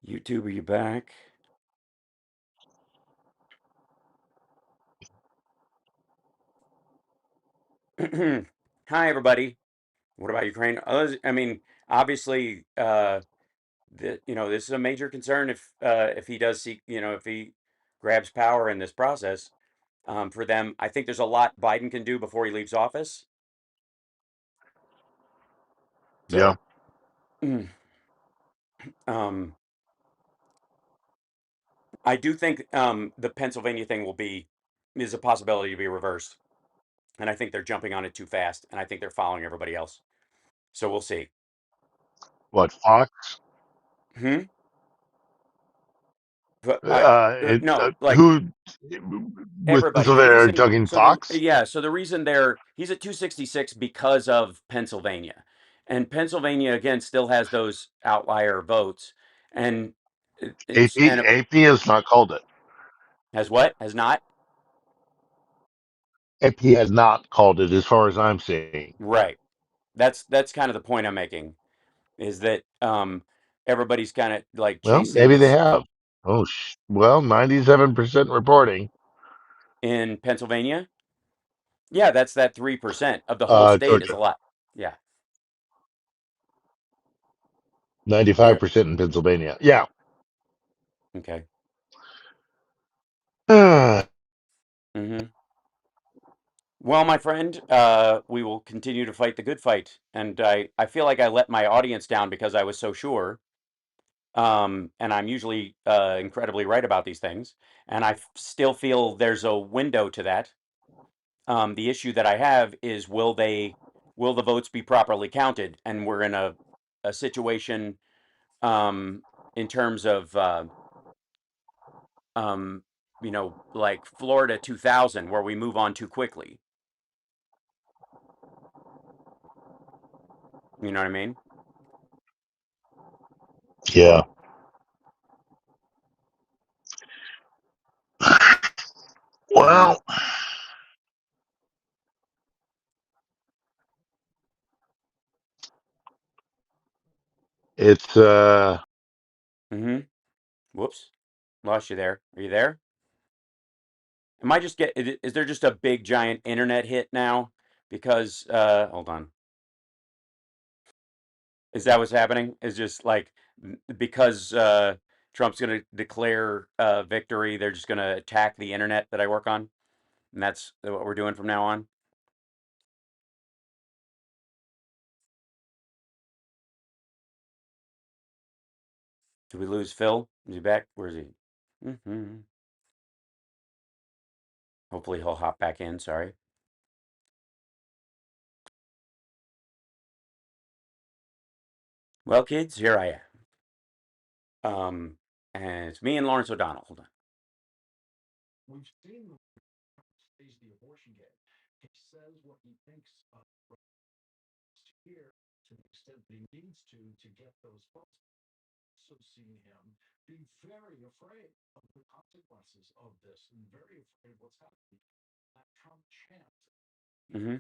YouTube, are you back? Hi, everybody. What about Ukraine? I mean, obviously, this is a major concern if he does seek, if he grabs power in this process. For them, I think there's a lot Biden can do before he leaves office. Yeah. So, um, I do think the Pennsylvania thing is a possibility to be reversed, and I think they're jumping on it too fast, and I think they're following everybody else. So we'll see. What, Fox? Hmm. But I no, like Who with everybody. The Pennsylvania are reason, talking Fox? so the reason he's at 266 because of Pennsylvania, and Pennsylvania again still has those outlier votes, and it's AP and it AP has not called it. has what has not AP has not called it, as far as I'm seeing. right. That's kind of the point I'm making is that everybody's kind of like Well, chasing maybe they this have. Oh, well, 97% reporting. in Pennsylvania. Yeah, that's that 3% of the whole state is a Georgia, lot. Yeah, yeah. 95% in Pennsylvania. Yeah. Okay. Hmm. Hmm. Well, my friend, we will continue to fight the good fight. And I feel like I let my audience down because I was so sure. And I'm usually incredibly right about these things. And still feel there's a window to that. The issue that I have is will the votes be properly counted? And we're in a situation um, in terms of, um, like Florida 2000, where we move on too quickly. You know what I mean? Yeah. Mm-hmm. Well, it's Mm-hmm. Whoops. Lost you there. Are you there? Am I just is there just a big giant internet hit now? Because hold on. Is that what's happening? Is just like because Trump's going to declare victory, they're just going to attack the internet that I work on, and that's what we're doing from now on. Did we lose Phil? Is he back? Where is he? Mm-hmm. Hopefully he'll hop back in. Sorry. Well, kids, here I am. And it's me and Lawrence O'Donnell. Hold on. Mm-hmm.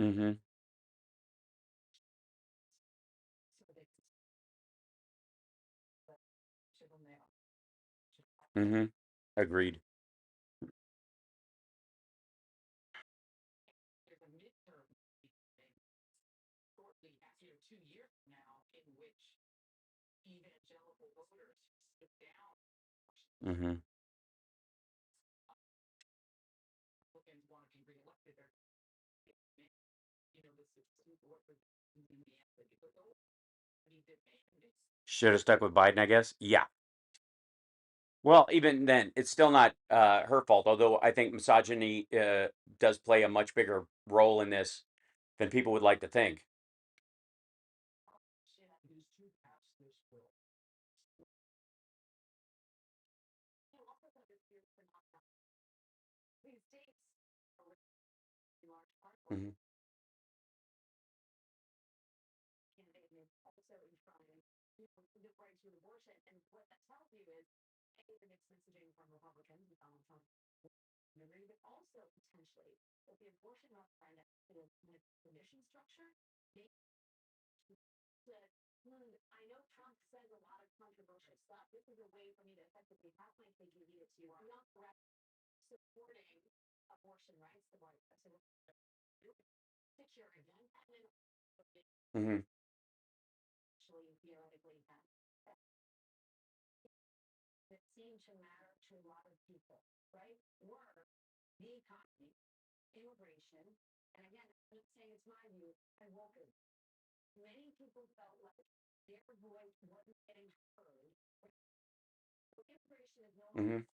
Mm-hmm. Mm-hmm. Agreed. Mm-hmm. Should have stuck with Biden, I guess. Yeah. Well, even then, it's still not her fault. Although I think misogyny does play a much bigger role in this than people would like to think. Mhm. Mhm. Mhm.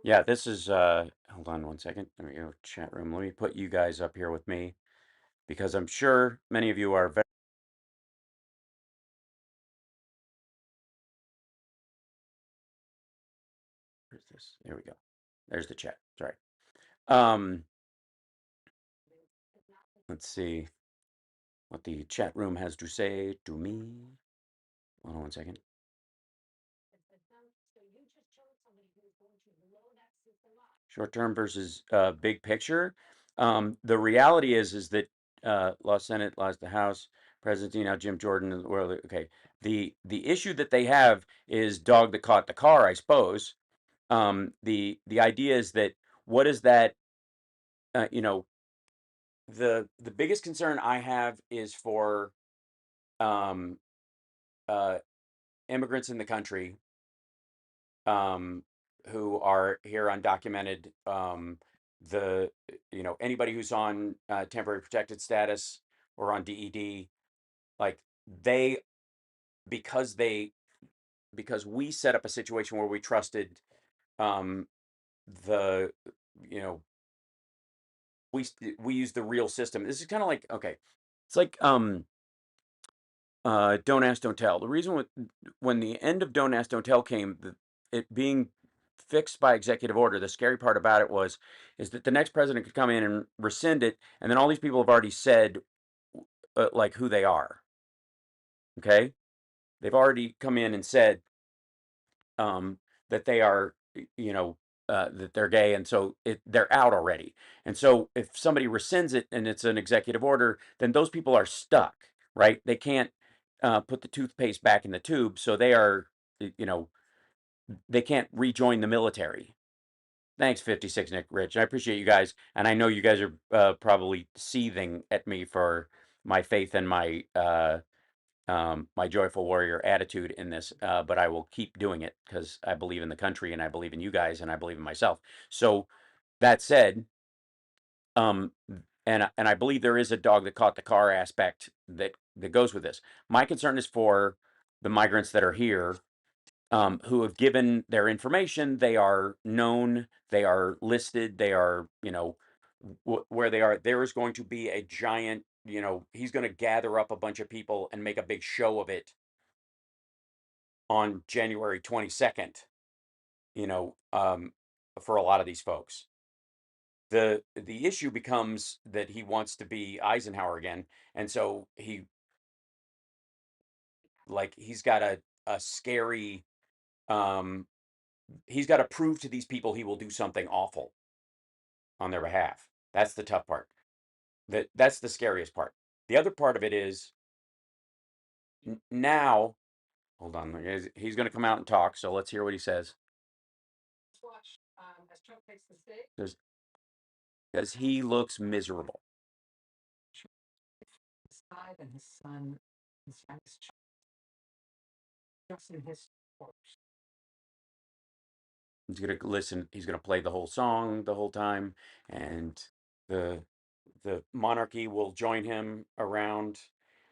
Yeah, this is hold on one second. Let me go chat room. Let me put you guys up here with me because I'm sure many of you are very where's this? There we go. There's the chat. Sorry. Um, let's see what the chat room has to say to me. Hold on one second. Short term versus big picture. The reality is that lost Senate, lost the House, presidency now Jim Jordan in the world. Okay, the issue that they have is dog that caught the car, I suppose. The idea is that what is that? You know, the biggest concern I have is for um, uh, immigrants in the country um, who are here undocumented. The anybody who's on temporary protected status or on DED, like they because they because we set up a situation where we trusted um, the you know we use the real system. This is kind of like okay, it's like don't ask, don't tell. The reason when the end of don't ask, don't tell came, it being fixed by executive order, the scary part about it is that the next president could come in and rescind it, and then all these people have already said like who they are. Okay, they've already come in and said um, that they are, that they're gay, and so they're out already. And so if somebody rescinds it and it's an executive order, then those people are stuck, right? They can't put the toothpaste back in the tube, so they are, you know, they can't rejoin the military. Thanks, 56 Nick Rich. I appreciate you guys, and I know you guys are probably seething at me for my faith and my joyful warrior attitude in this, but I will keep doing it because I believe in the country and I believe in you guys and I believe in myself. So that said, um, and I believe there is a dog that caught the car aspect that goes with this. My concern is for the migrants that are here who have given their information. They are known, they are listed, they are, where they are. There is going to be a giant, he's going to gather up a bunch of people and make a big show of it on January 22nd, you know, um, for a lot of these folks. The issue becomes that he wants to be Eisenhower again, and so he's got a scary um, he's got to prove to these people he will do something awful on their behalf. That's the tough part. That's the scariest part. The other part of it is now. Hold on, he's going to come out and talk. So let's hear what he says. Because he looks miserable. He's gonna listen. He's gonna play the whole song the whole time, and the the monarchy will join him around,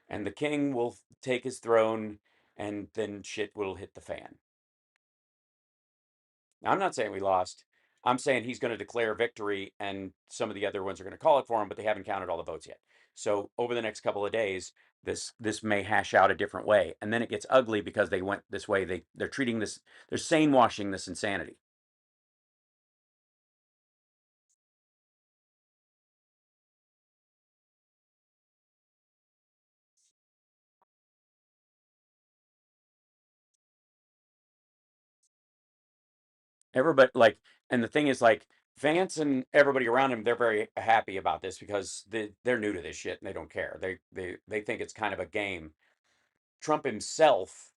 and the king will take his throne, and then shit will hit the fan. Now, I'm not saying we lost. I'm saying he's going to declare victory, and some of the other ones are going to call it for him, but they haven't counted all the votes yet. So over the next couple of days, this may hash out a different way, and then it gets ugly because they went this way. They're treating this. They're sane washing this insanity. Everybody like, and the thing is like Vance and everybody around him, they're very happy about this because they're new to this shit and they don't care. They think it's kind of a game. Trump himself,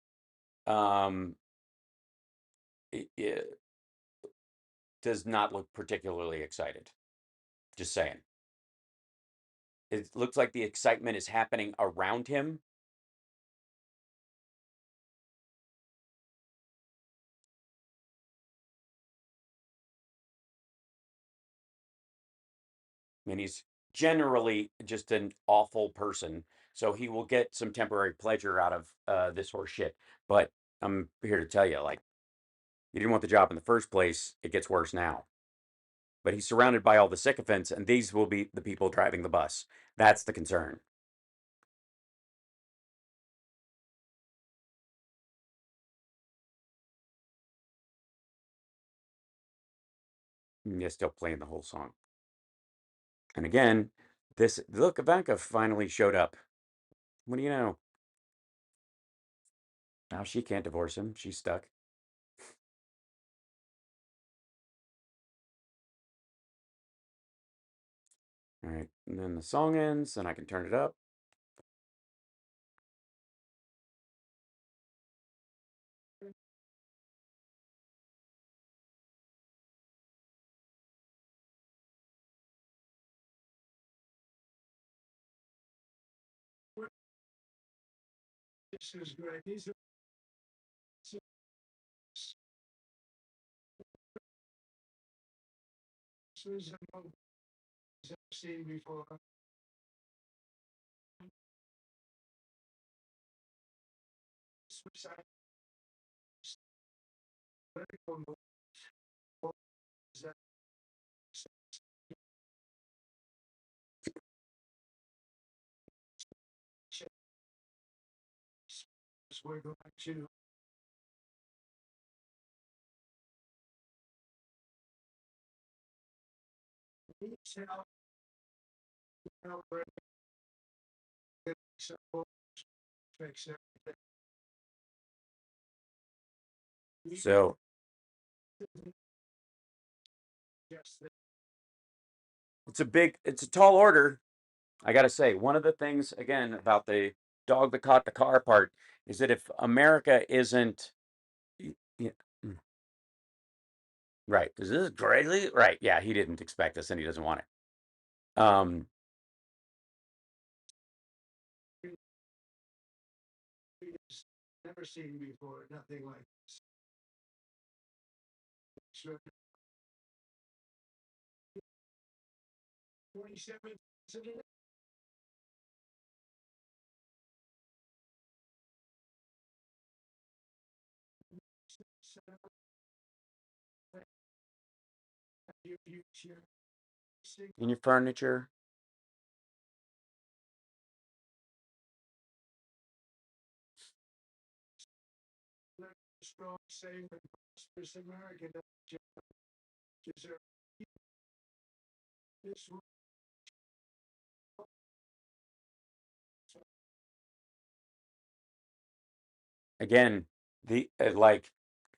um, I does not look particularly excited. Just saying. It looks like the excitement is happening around him. And he's generally just an awful person. So he will get some temporary pleasure out of this horse shit. But I'm here to tell you, like, you didn't want the job in the first place. It gets worse now. But he's surrounded by all the sycophants, and these will be the people driving the bus. That's the concern. And you're still playing the whole song. And again, this look, Ivanka finally showed up. What do you know? Now she can't divorce him. She's stuck. All right. And then the song ends, and I can turn it up. So it's a tall order. I got to say, one of the things, again, about the dog that caught the car part is that if America isn't, yeah, right, is this crazy? Right, yeah, he didn't expect this and he doesn't want it. In your furniture, again, the like,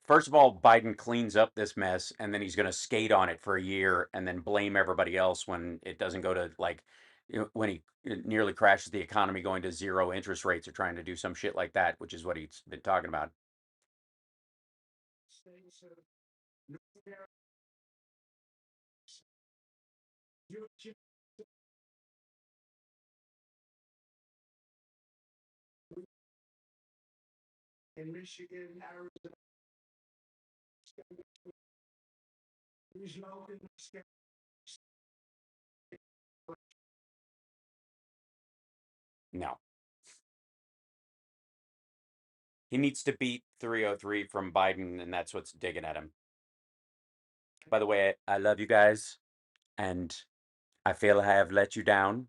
first of all, Biden cleans up this mess and then he's going to skate on it for a year and then blame everybody else when it doesn't go to like, when he nearly crashes the economy going to zero interest rates or trying to do some shit like that, which is what he's been talking about. No, he needs to beat 303 from Biden, and that's what's digging at him. By the way, I love you guys, and I feel I have let you down,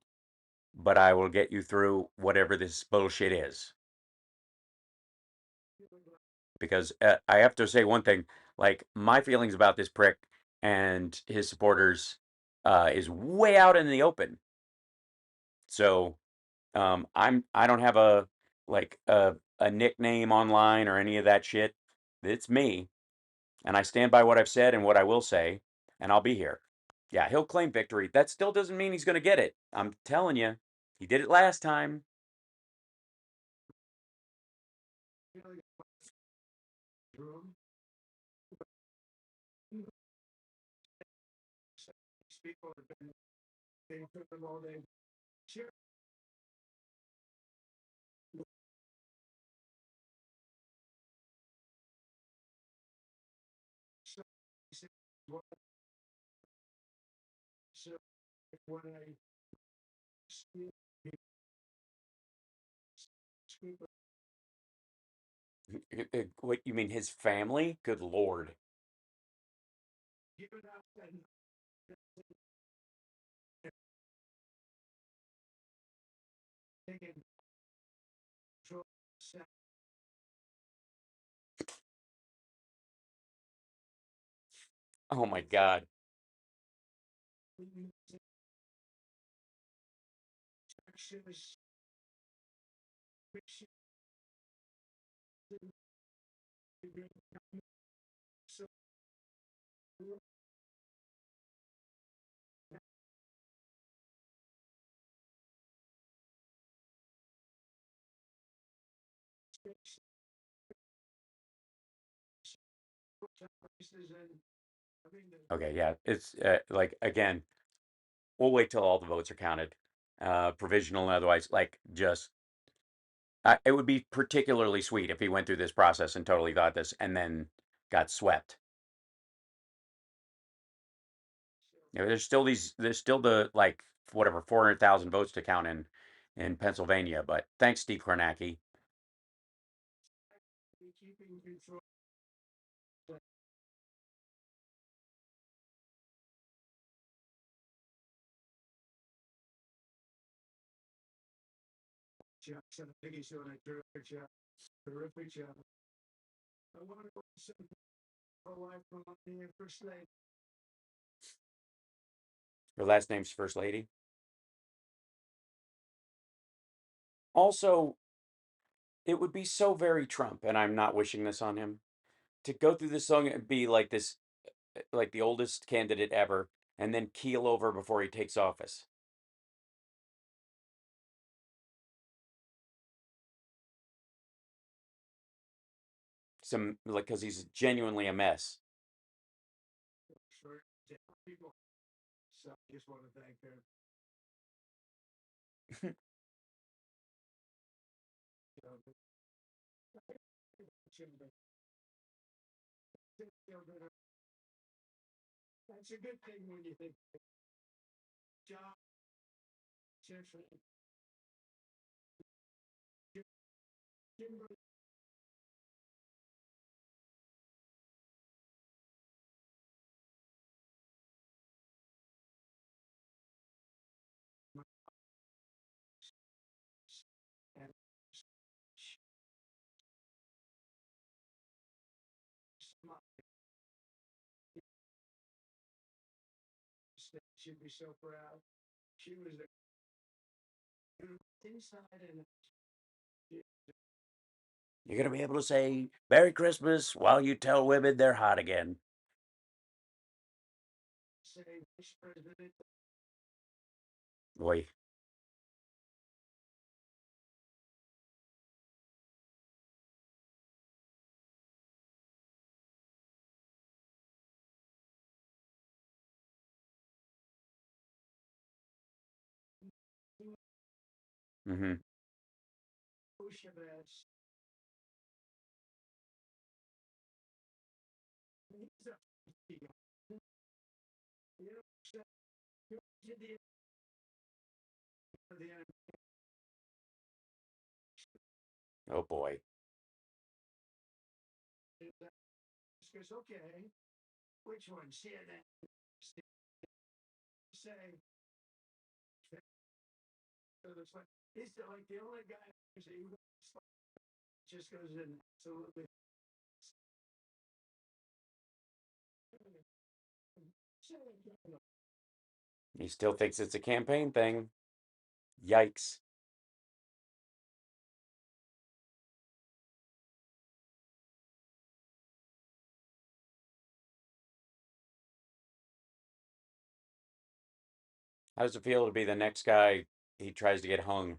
but I will get you through whatever this bullshit is. Because I have to say one thing, like my feelings about this prick and his supporters is way out in the open. So I don't have a like a nickname online or any of that shit. It's me. And I stand by what I've said and what I will say, and I'll be here. Yeah, he'll claim victory. That still doesn't mean he's going to get it. I'm telling you, he did it last time. What you mean, his family? Good Lord. Oh my God. Okay, yeah. It's like, again, we'll wait till all the votes are counted, provisional and otherwise. Like, just it would be particularly sweet if he went through this process and totally thought this and then got swept. You know, there's still the like whatever 400,000 votes to count in Pennsylvania. But thanks, Steve Kornacki. Her last name's First Lady. Also, it would be so very Trump, and I'm not wishing this on him, to go through this song and be like this, like the oldest candidate ever, and then keel over before he takes office. Some like because he's genuinely a mess. You're gonna be able to say Merry Christmas while you tell women they're hot again. Boy. Mm-hmm. Oh boy. He still thinks it's a campaign thing. Yikes. How does it feel to be the next guy he tries to get hung?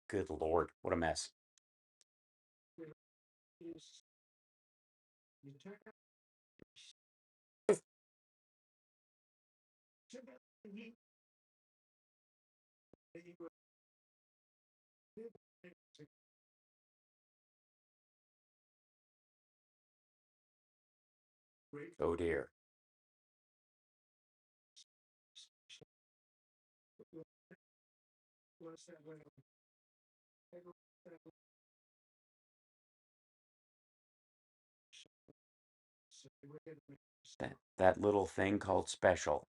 Good Lord, what a mess. Oh dear. That little thing called special.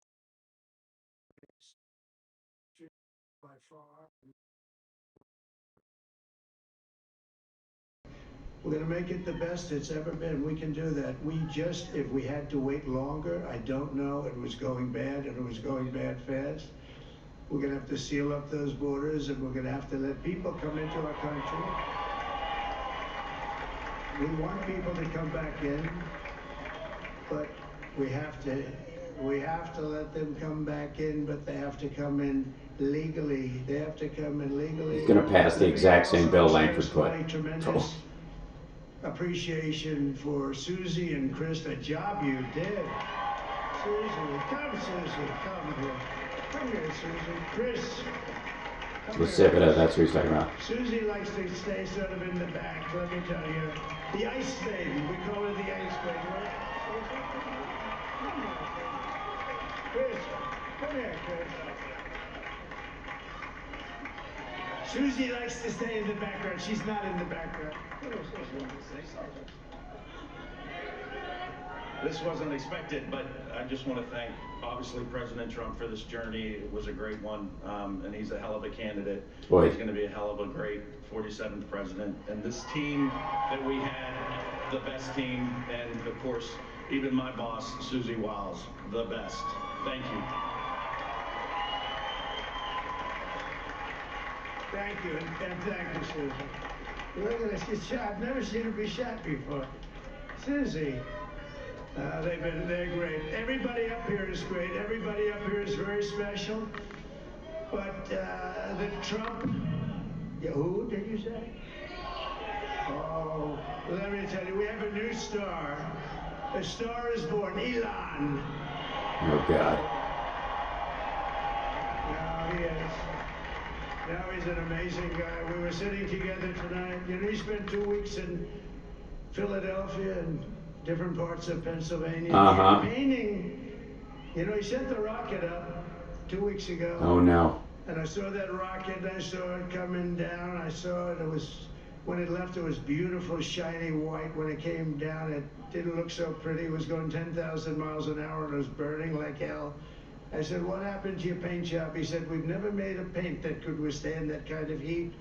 We're going to make it the best it's ever been. We can do that. We just, if we had to wait longer, I don't know. It was going bad, and it was going bad fast. We're going to have to seal up those borders, and we're going to have to let people come into our country. We want people to come back in, but we have to let them come back in, but they have to come in legally. They have to come in legally. He's going to pass the exact same bill Langford put. Tremendous appreciation for Susie and Chris, the job you did. Susie, come here. Come here, Susie. Chris. Lucipita, that's who he's talking about. Susie likes to stay sort of in the back, let me tell you. The ice maiden, we call her the ice maiden, right? Chris, come here, Chris. Susie likes to stay in the background. She's not in the background. This wasn't expected, but I just want to thank, obviously, President Trump for this journey. It was a great one, and he's a hell of a candidate. Boy. He's going to be a hell of a great 47th president. And this team that we had, the best team, and of course, even my boss, Susie Wiles, the best. Thank you. Thank you, and thank you, Susie. Look at this, she's shot. I've never seen her be shot before. Susie. They're great. Everybody up here is great. Everybody up here is very special. But the Trump, who did you say? Oh, let me tell you, we have a new star. A star is born, Elon. Oh, God. Now he is. Now he's an amazing guy. We were sitting together tonight. You know, he spent 2 weeks in Philadelphia and different parts of Pennsylvania, campaigning. You know, he sent the rocket up 2 weeks ago. Oh, no. And I saw that rocket, and I saw it coming down. I saw it. It was, when it left, it was beautiful, shiny white. When it came down, it didn't look so pretty. It was going 10,000 miles an hour, and it was burning like hell. I said, what happened to your paint job? He said, we've never made a paint that could withstand that kind of heat.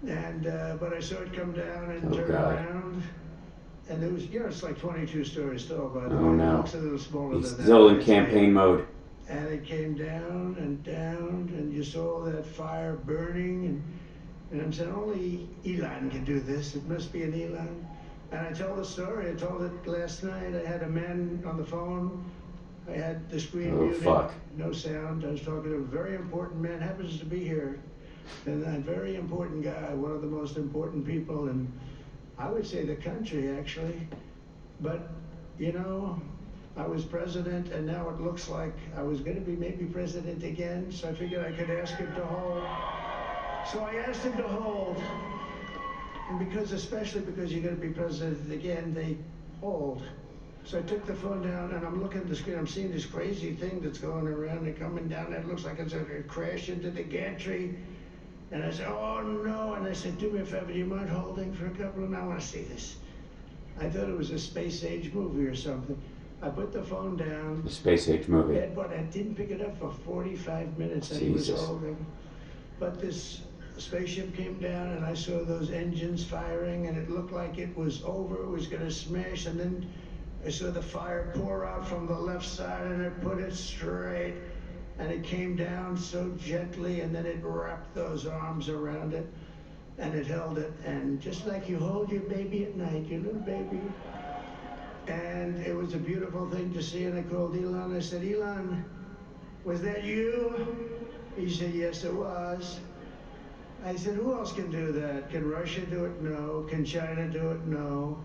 And, but I saw it come down and turn around. And it was, you know, it's like 22 stories tall, by the way. Oh, no. It looks a little smaller He's than that. still in campaign mode. And it came down, and you saw that fire burning. And I'm saying, only Elon can do this. It must be an Elon. And I tell the story. I told it last night. I had a man on the phone. I had the screen muted. Fuck. No sound. I was talking to a very important man. Happens to be here. And a very important guy, one of the most important people in, I would say, the country, actually. But, you know, I was president, and now it looks like I was going to be maybe president again, so I figured I could ask him to hold. So I asked him to hold. And because, especially because you're going to be president again, they hold. So I took the phone down, and I'm looking at the screen. I'm seeing this crazy thing that's going around and coming down. It looks like it's going to crash into the gantry. And I said, oh no. And I said, do me a favor, do you mind holding for a couple of minutes? I want to see this. I thought it was a space age movie or something. I put the phone down. The space age movie. But I didn't pick it up for 45 minutes, and Jesus. he was holding. But this spaceship came down, and I saw those engines firing, and it looked like it was over. It was going to smash, and then I saw the fire pour out from the left side, and it put it straight, and it came down so gently, and then it wrapped those arms around it, and it held it, and just like you hold your baby at night, your little baby. And it was a beautiful thing to see, and I called Elon. I said, Elon, was that you? He said, yes, it was. I said, who else can do that? Can Russia do it? No. Can China do it? No.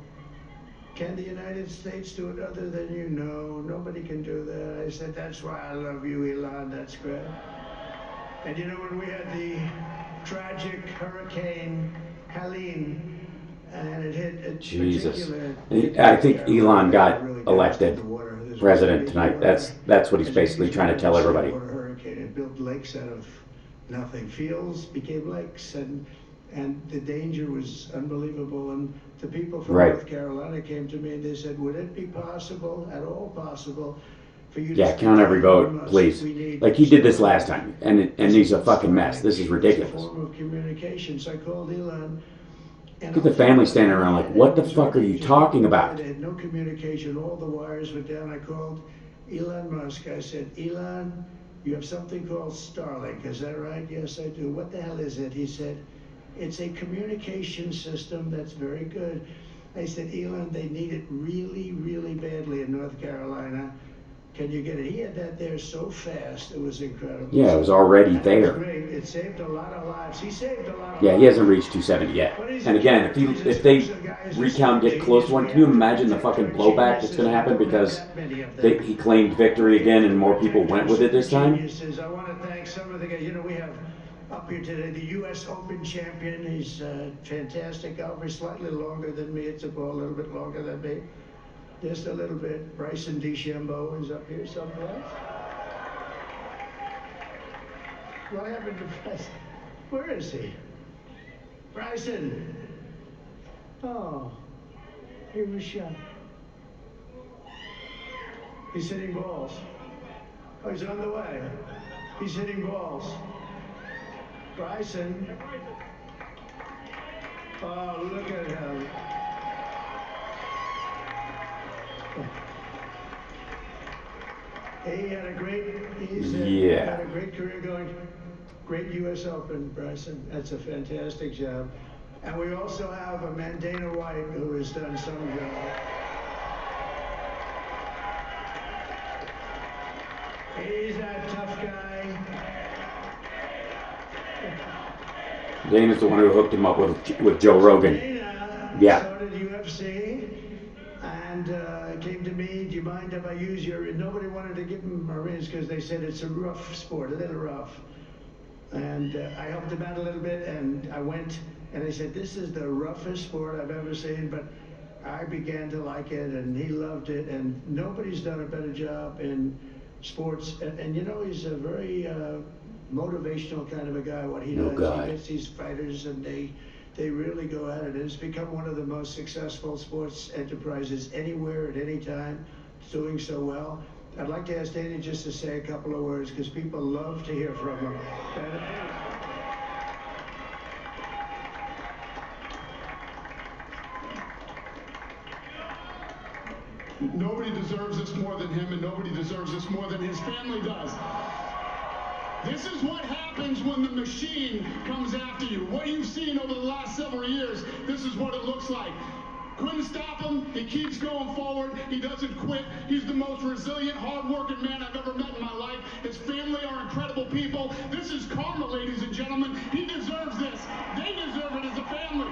Can the United States do it other than you? No. Nobody can do that. I said, that's why I love you, Elon. That's great. And you know, when we had the tragic hurricane Helene, and it hit a Jesus. particular... I think Elon got elected president tonight. That's what he's basically trying to tell everybody. Hurricane. It built lakes out of nothing. Fields became lakes, and the danger was unbelievable. And the people from North Carolina came to me and they said, would it be possible, at all possible, for you to count every vote, please. Like he did this last time, and he's a fucking mess. This is ridiculous. It's a form of communication. So I called Elon. Look at the family standing around like, what the fuck are you talking about? They had no communication. All the wires were down. I called Elon Musk. I said, Elon, you have something called Starlink. Is that right? Yes, I do. What the hell is it? He said, it's a communication system that's very good. I said, Elon, they need it really, really badly in North Carolina. Can you get it? He had that there so fast, it was incredible. Yeah, it was already there. It was great. It saved a lot of lives. He saved a lot of lives. Yeah, he hasn't reached 270 yet. And again, if they recount and get close to one, can you imagine the fucking blowback that's going to happen because he claimed victory again and more people went with it this time? I want to thank some of the guys. You know, we have up here today the U.S. Open champion. He's fantastic golfer, slightly longer than me. It's a ball a little bit longer than me. Just a little bit. Bryson DeChambeau is up here someplace. What happened to Bryson? Where is he? Bryson! Oh, he was shot. He's hitting balls. Oh, he's on the way. He's hitting balls. Bryson. Oh, look at him. He had a great, had a great career going, great U.S. Open, Bryson. That's a fantastic job. And we also have a man, Dana White, who has done some job. He's a tough guy. Dana's the one who hooked him up with Joe Rogan. Dana started UFC. And came to me, do you mind if I use your... Nobody wanted to give him Marines because they said it's a rough sport, a little rough. And I helped him out a little bit, and I went, and I said, this is the roughest sport I've ever seen, but I began to like it, and he loved it, and nobody's done a better job in sports. And you know, he's a very motivational kind of a guy, what he does. He gets these fighters, and they really go at it. It's become one of the most successful sports enterprises anywhere at any time. It's doing so well. I'd like to ask Dana just to say a couple of words because people love to hear from him. Nobody deserves this more than him, and nobody deserves this more than his family does. This is what happens when the machine comes after you. What you've seen over the last several years, this is what it looks like. Couldn't stop him. He keeps going forward. He doesn't quit. He's the most resilient, hard-working man I've ever met in my life. His family are incredible people. This is karma, ladies and gentlemen. He deserves this. They deserve it as a family.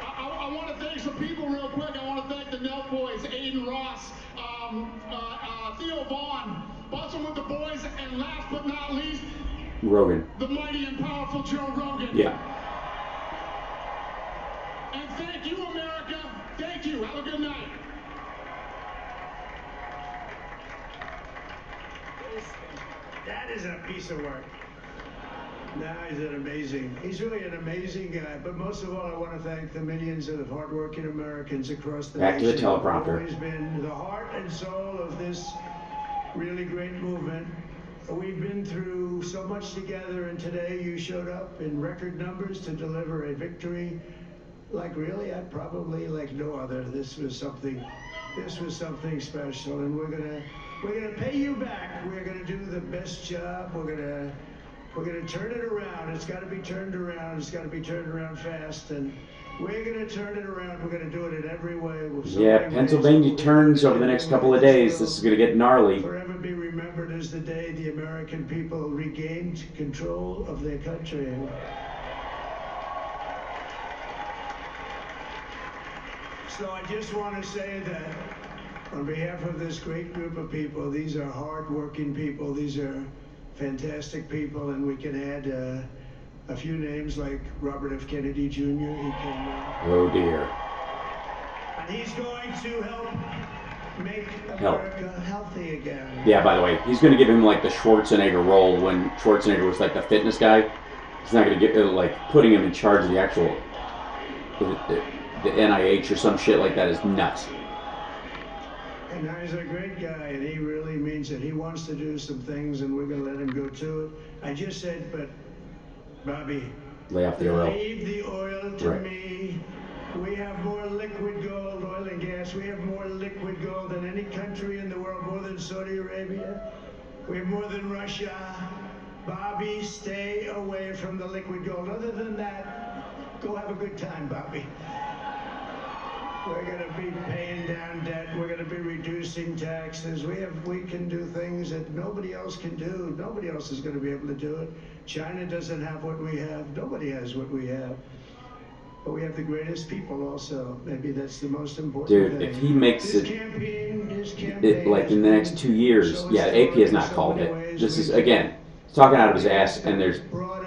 I want to thank some people real quick. I want to thank the Nelt boys, Aiden Ross, Theo Vaughn, Bustin' with the boys, and last but not least, Rogan. The mighty and powerful Joe Rogan. Yeah. And thank you, America. Thank you. Have a good night. That is a piece of work. No, he's really an amazing guy. But most of all, I want to thank the millions of hardworking Americans across the Back to the nation who have teleprompter. always been the heart and soul of this really great movement. We've been through so much together, and today you showed up in record numbers to deliver a victory like really, probably like no other. This was something special, and we're gonna pay you back. We're gonna do the best job. We're gonna turn it around. It's got to be turned around. It's got to be turned around fast, and we're gonna turn it around. We're gonna do it in every way. Yeah, Pennsylvania turns over the next couple of days. This is gonna get gnarly. Forever be remembered as the day the American people regained control of their country. So I just want to say that on behalf of this great group of people, these are hard-working people. These are fantastic people, and we can add a few names like Robert F. Kennedy Jr. Oh dear. And he's going to help make America healthy again. Yeah, by the way, he's going to give him like the Schwarzenegger role when Schwarzenegger was like the fitness guy. He's not going to get like putting him in charge of the actual the NIH or some shit like that is nuts. And now he's a great guy, and he really means it. He wants to do some things, and we're going to let him go to it. I just said, but Bobby, lay off the oil. Leave the oil to me. We have more liquid gold, oil and gas. We have more liquid gold than any country in the world, more than Saudi Arabia. We have more than Russia. Bobby, stay away from the liquid gold. Other than that, go have a good time, Bobby. We're going to be paying down debt. We're going to be reducing taxes. We can do things that nobody else can do. Nobody else is going to be able to do it. China doesn't have what we have. Nobody has what we have. But we have the greatest people also. Maybe that's the most important thing. Dude, if he makes it like in the next 2 years, yeah, AP has not called it. This is, again, talking out of his ass, and there's,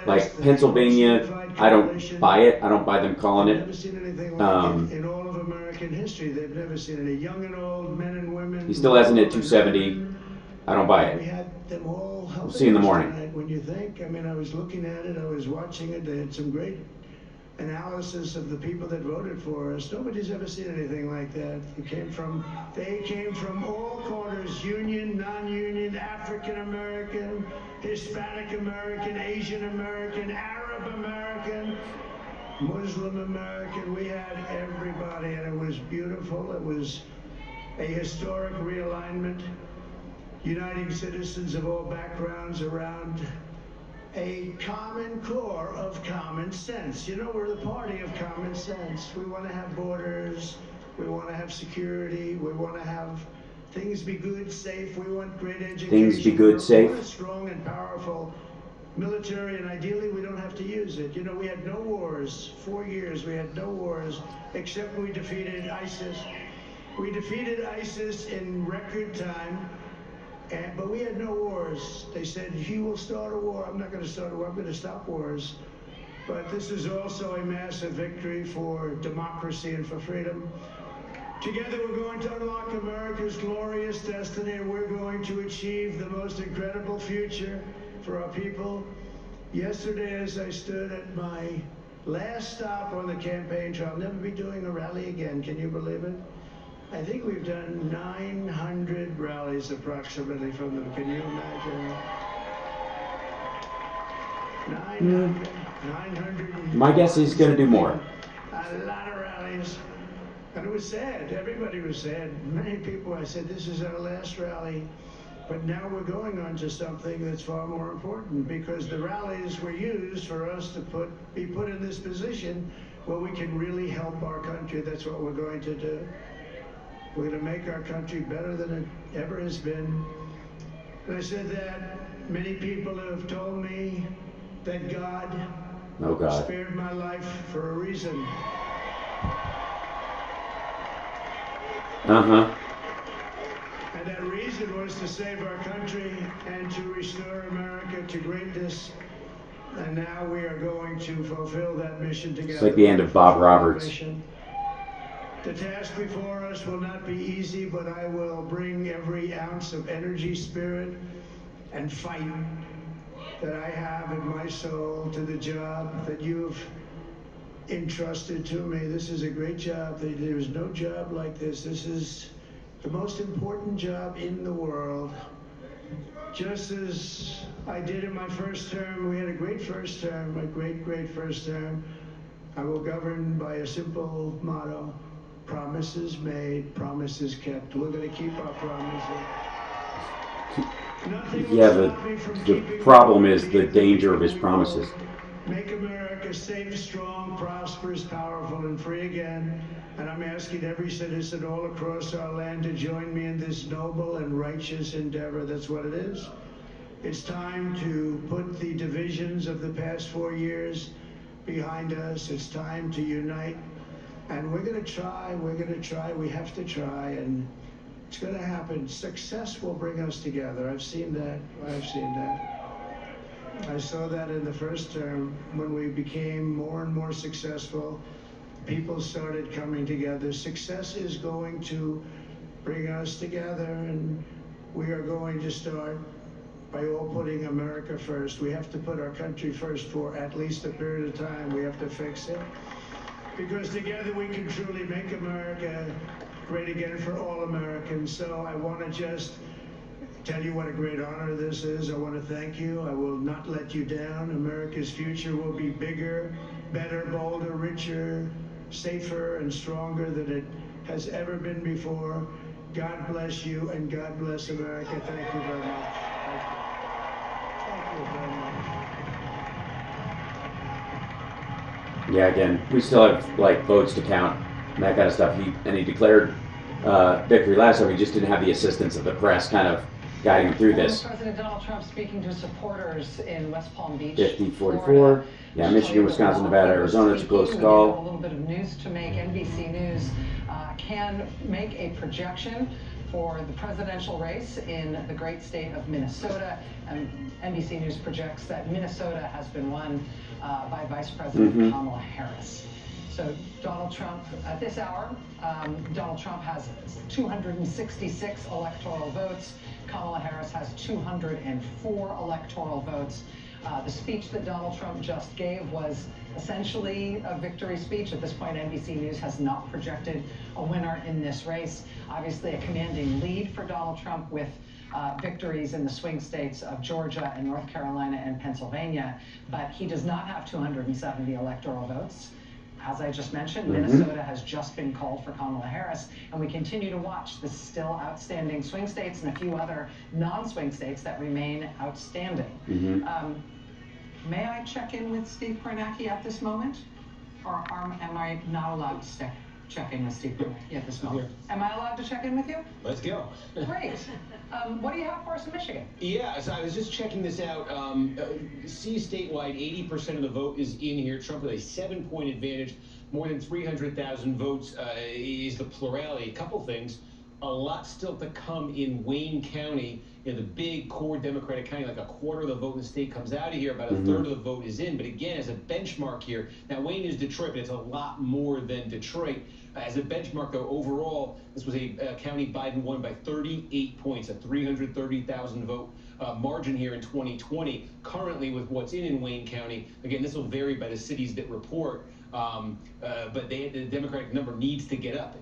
like, Pennsylvania, I don't buy it. I don't buy them calling it. In all of American history, they've never seen any young and old, men and women. He still hasn't hit 270. I don't buy We it. had them all helping We'll see in the us morning. tonight. When you think, I mean, I was looking at it, I was watching it. They had some great analysis of the people that voted for us. Nobody's ever seen anything like that. They came from all corners, union, non-union, African American, Hispanic American, Asian American, Arab American, Muslim American. We had everybody, and it was beautiful. It was a historic realignment, uniting citizens of all backgrounds around a common core of common sense. You know, we're the party of common sense. We want to have borders. We want to have security. We want to have things be good, safe. We want great education. Things be good, safe. We want a strong and powerful military, and ideally we don't have to use it. You know, we had no wars. 4 years we had no wars, except we defeated ISIS. We defeated ISIS in record time. But we had no wars. They said, he will start a war. I'm not going to start a war. I'm going to stop wars. But this is also a massive victory for democracy and for freedom. Together we're going to unlock America's glorious destiny, and we're going to achieve the most incredible future for our people. Yesterday, as I stood at my last stop on the campaign trail, I'll never be doing a rally again. Can you believe it? I think we've done 900 rallies approximately from them. Can you imagine? 900. My guess is he's going to do more. A lot of rallies. And it was sad. Everybody was sad. Many people, I said, this is our last rally. But now we're going on to something that's far more important, because the rallies were used for us to be put in this position where we can really help our country. That's what we're going to do. We're going to make our country better than it ever has been. And I said that many people have told me that God spared my life for a reason. And that reason was to save our country and to restore America to greatness. And now we are going to fulfill that mission together. It's like the end of Bob Roberts. The task before us will not be easy, but I will bring every ounce of energy, spirit, and fight that I have in my soul to the job that you've entrusted to me. This is a great job. There is no job like this. This is the most important job in the world. Just as I did in my first term, we had a great first term, a great first term. I will govern by a simple motto: promises made, promises kept. We're going to keep our promises. Yeah, the problem is the danger of his promises. Make America safe, strong, prosperous, powerful, and free again. And I'm asking every citizen all across our land to join me in this noble and righteous endeavor. That's what it is. It's time to put the divisions of the past 4 years behind us. It's time to unite. And we're going to try, we have to try, and it's going to happen. Success will bring us together. I've seen that. I saw that in the first term. When we became more and more successful, people started coming together. Success is going to bring us together, and we are going to start by all putting America first. We have to put our country first for at least a period of time. We have to fix it, because together we can truly make America great again for all Americans. So I want to just tell you what a great honor this is. I want to thank you. I will not let you down. America's future will be bigger, better, bolder, richer, safer, and stronger than it has ever been before. God bless you, and God bless America. Thank you very much. Thank you very much. Yeah, again, we still have like votes to count and that kind of stuff. He declared victory last time. He just didn't have the assistance of the press kind of guiding him through this. President Donald Trump speaking to supporters in West Palm Beach, 50-44. Yeah, Michigan, Wisconsin, Nevada, Arizona. It's a close call. A little bit of news to make. NBC News can make a projection for the presidential race in the great state of Minnesota. And NBC News projects that Minnesota has been won by Vice President Kamala Harris. So Donald Trump, at this hour, Donald Trump has 266 electoral votes. Kamala Harris has 204 electoral votes. The speech that Donald Trump just gave was essentially a victory speech. At this point, NBC News has not projected a winner in this race. Obviously, a commanding lead for Donald Trump with victories in the swing states of Georgia and North Carolina and Pennsylvania, but he does not have 270 electoral votes. As I just mentioned, Minnesota has just been called for Kamala Harris, and we continue to watch the still outstanding swing states and a few other non-swing states that remain outstanding. May I check in with Steve Kornacki at this moment? Or am I not allowed to check in with Steve Kornacki at this moment? Am I allowed to check in with you? Let's go. Great. What do you have for us in Michigan? Yeah, so I was just checking this out. See statewide, 80% of the vote is in here. Trump with a 7-point advantage. More than 300,000 votes is the plurality. A couple things. A lot still to come in Wayne County, the big core Democratic county. Like a quarter of the vote in the state comes out of here, about a third of the vote is in. But again, as a benchmark here, now Wayne is Detroit, but it's a lot more than Detroit. As a benchmark, though, overall, this was a county Biden won by 38 points, a 330,000 vote margin here in 2020. Currently, with what's in Wayne County, again, this will vary by the cities that report, but the Democratic number needs to get up,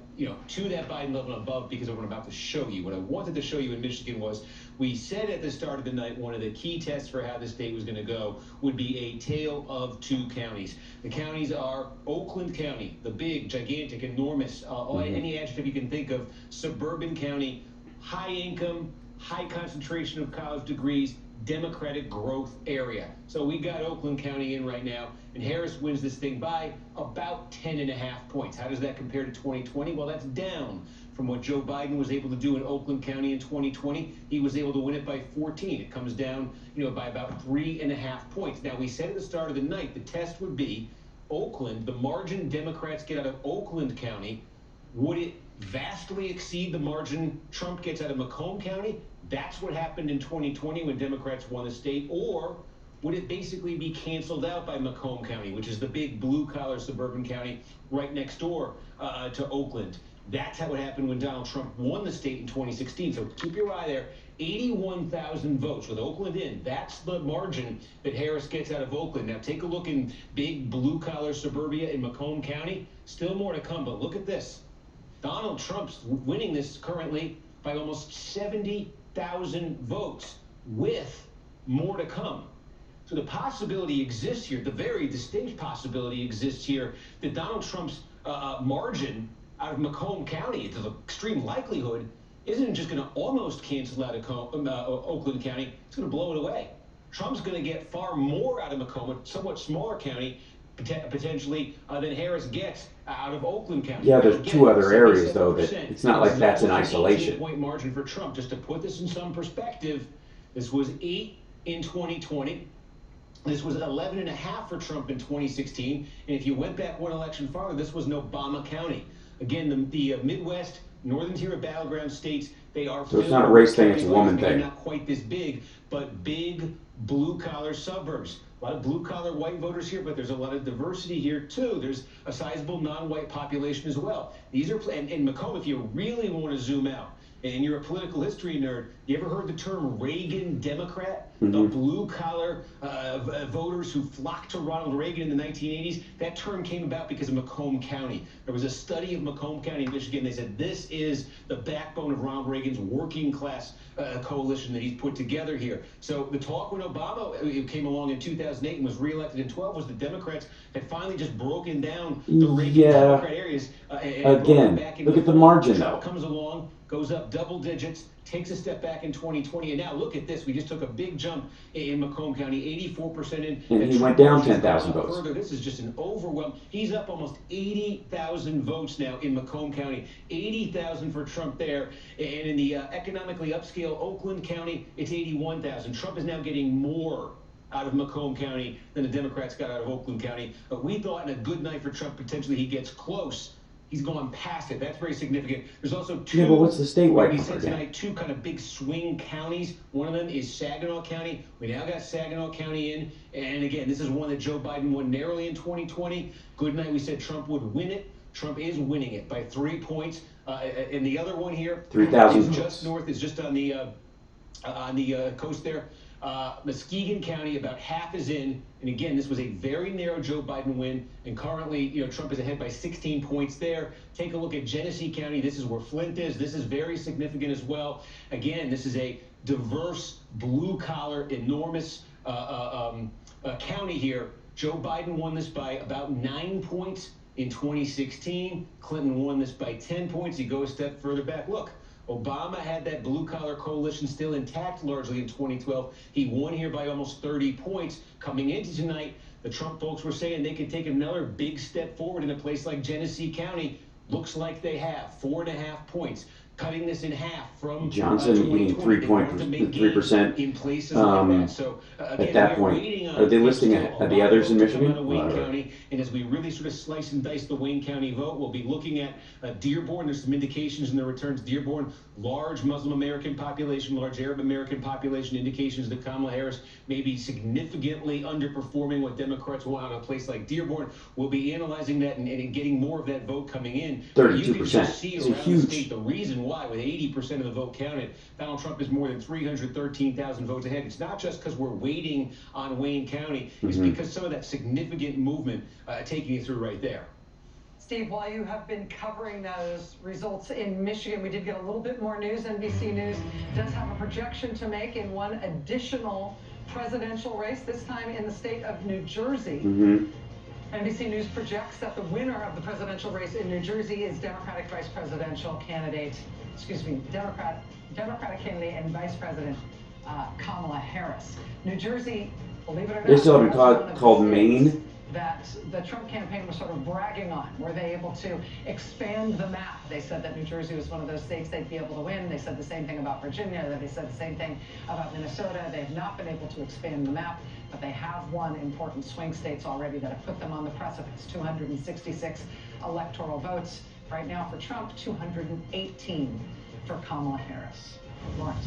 to that Biden level and above, because of what I'm about to show you. What I wanted to show you in Michigan was, we said at the start of the night, one of the key tests for how the state was going to go would be a tale of two counties. The counties are Oakland County, the big, gigantic, enormous, any adjective you can think of, suburban county, high income, high concentration of college degrees, Democratic growth area. So we got Oakland County in right now, and Harris wins this thing by about 10.5 points. How does that compare to 2020? Well, that's down from what Joe Biden was able to do in Oakland County in 2020. He was able to win it by 14. It comes down, by about 3.5 points. Now, we said at the start of the night, the test would be Oakland, the margin Democrats get out of Oakland County, would it vastly exceed the margin Trump gets out of Macomb County? That's what happened in 2020 when Democrats won the state. Or would it basically be canceled out by Macomb County, which is the big blue-collar suburban county right next door to Oakland? That's how it happened when Donald Trump won the state in 2016. So keep your eye there. 81,000 votes with Oakland in. That's the margin that Harris gets out of Oakland. Now take a look in big blue-collar suburbia in Macomb County. Still more to come, but look at this. Donald Trump's winning this currently by almost 70,000 votes, with more to come. So the possibility exists here, the very distinct possibility exists here, that Donald Trump's margin out of Macomb County, to the extreme likelihood, isn't just going to almost cancel out of Oakland County, it's going to blow it away. Trump's going to get far more out of Macomb, a somewhat smaller county, potentially, than Harris gets out of Oakland County. Yeah, there's two other areas, though, that it's not like that's in isolation. 18-point margin for Trump. Just to put this in some perspective, this was 8 in 2020. This was 11.5 for Trump in 2016. And if you went back one election farther, this was in Obama County. Again, the Midwest, northern tier of battleground states, they are so it's not a race thing, it's a woman thing. Not quite this big, but big blue-collar suburbs. A lot of blue-collar white voters here, but there's a lot of diversity here too. There's a sizable non-white population as well. These are, and Macomb, if you really want to zoom out, and you're a political history nerd, you ever heard the term Reagan Democrat? The blue-collar voters who flocked to Ronald Reagan in the 1980s, that term came about because of Macomb County. There was a study of Macomb County, Michigan. They said this is the backbone of Ronald Reagan's working class coalition that he's put together here. So the talk when Obama came along in 2008 and was reelected in 12 was the Democrats had finally just broken down the Reagan Democrat areas. Again, look at the margin, though. Comes along, goes up double digits, takes a step back in 2020, and now look at this. We just took a big jump in Macomb County, 84% in. And he went down 10,000 votes. Further, this is just an overwhelm. He's up almost 80,000 votes now in Macomb County, 80,000 for Trump there. And in the economically upscale Oakland County, it's 81,000. Trump is now getting more out of Macomb County than the Democrats got out of Oakland County. We thought in a good night for Trump, potentially he gets close. He's gone past it. That's very significant. There's also two. Yeah, but what's the statewide We said tonight two kind of big swing counties. One of them is Saginaw County. We now got Saginaw County in, and again, this is one that Joe Biden won narrowly in 2020. Good night. We said Trump would win it. Trump is winning it by 3 points. And the other one here, 3,000 is just north, is just on the coast there. Muskegon County, about half is in, and again, this was a very narrow Joe Biden win, and currently, Trump is ahead by 16 points there. Take a look at Genesee County. This is where Flint is. This is very significant as well. Again, this is a diverse, blue-collar, enormous county here. Joe Biden won this by about 9 points in 2016. Clinton won this by 10 points. You go a step further back. Look. Obama had that blue-collar coalition still intact largely in 2012. He won here by almost 30 points. Coming into tonight, the Trump folks were saying they could take another big step forward in a place like Genesee County. Looks like they have 4.5 points. Cutting this in half from Johnson gained 3% in places like that. So again, at that point. Are they listing the others in Michigan? Wayne County, and as we really sort of slice and dice the Wayne County vote, we'll be looking at Dearborn. There's some indications in the returns. Dearborn, large Muslim American population, large Arab American population, indications that Kamala Harris may be significantly underperforming what Democrats want out of a place like Dearborn. We'll be analyzing that and getting more of that vote coming in. 32%. You can just see it's around a huge. the state the reason why, with 80% of the vote counted, Donald Trump is more than 313,000 votes ahead. It's not just because we're waiting on Wayne County. It's because some of that significant movement taking you through right there. Steve, while you have been covering those results in Michigan, we did get a little bit more news. NBC News does have a projection to make in one additional presidential race, this time in the state of New Jersey. NBC News projects that the winner of the presidential race in New Jersey is Democratic candidate and Vice President Kamala Harris. New Jersey, believe it or not, They still haven't called Maine. That the Trump campaign was sort of bragging on. Were they able to expand the map? They said that New Jersey was one of those states they'd be able to win. They said the same thing about Virginia. They said the same thing about Minnesota. They have not been able to expand the map, but they have won important swing states already that have put them on the precipice. 266 electoral votes. Right now for Trump, 218 for Kamala Harris. Lawrence.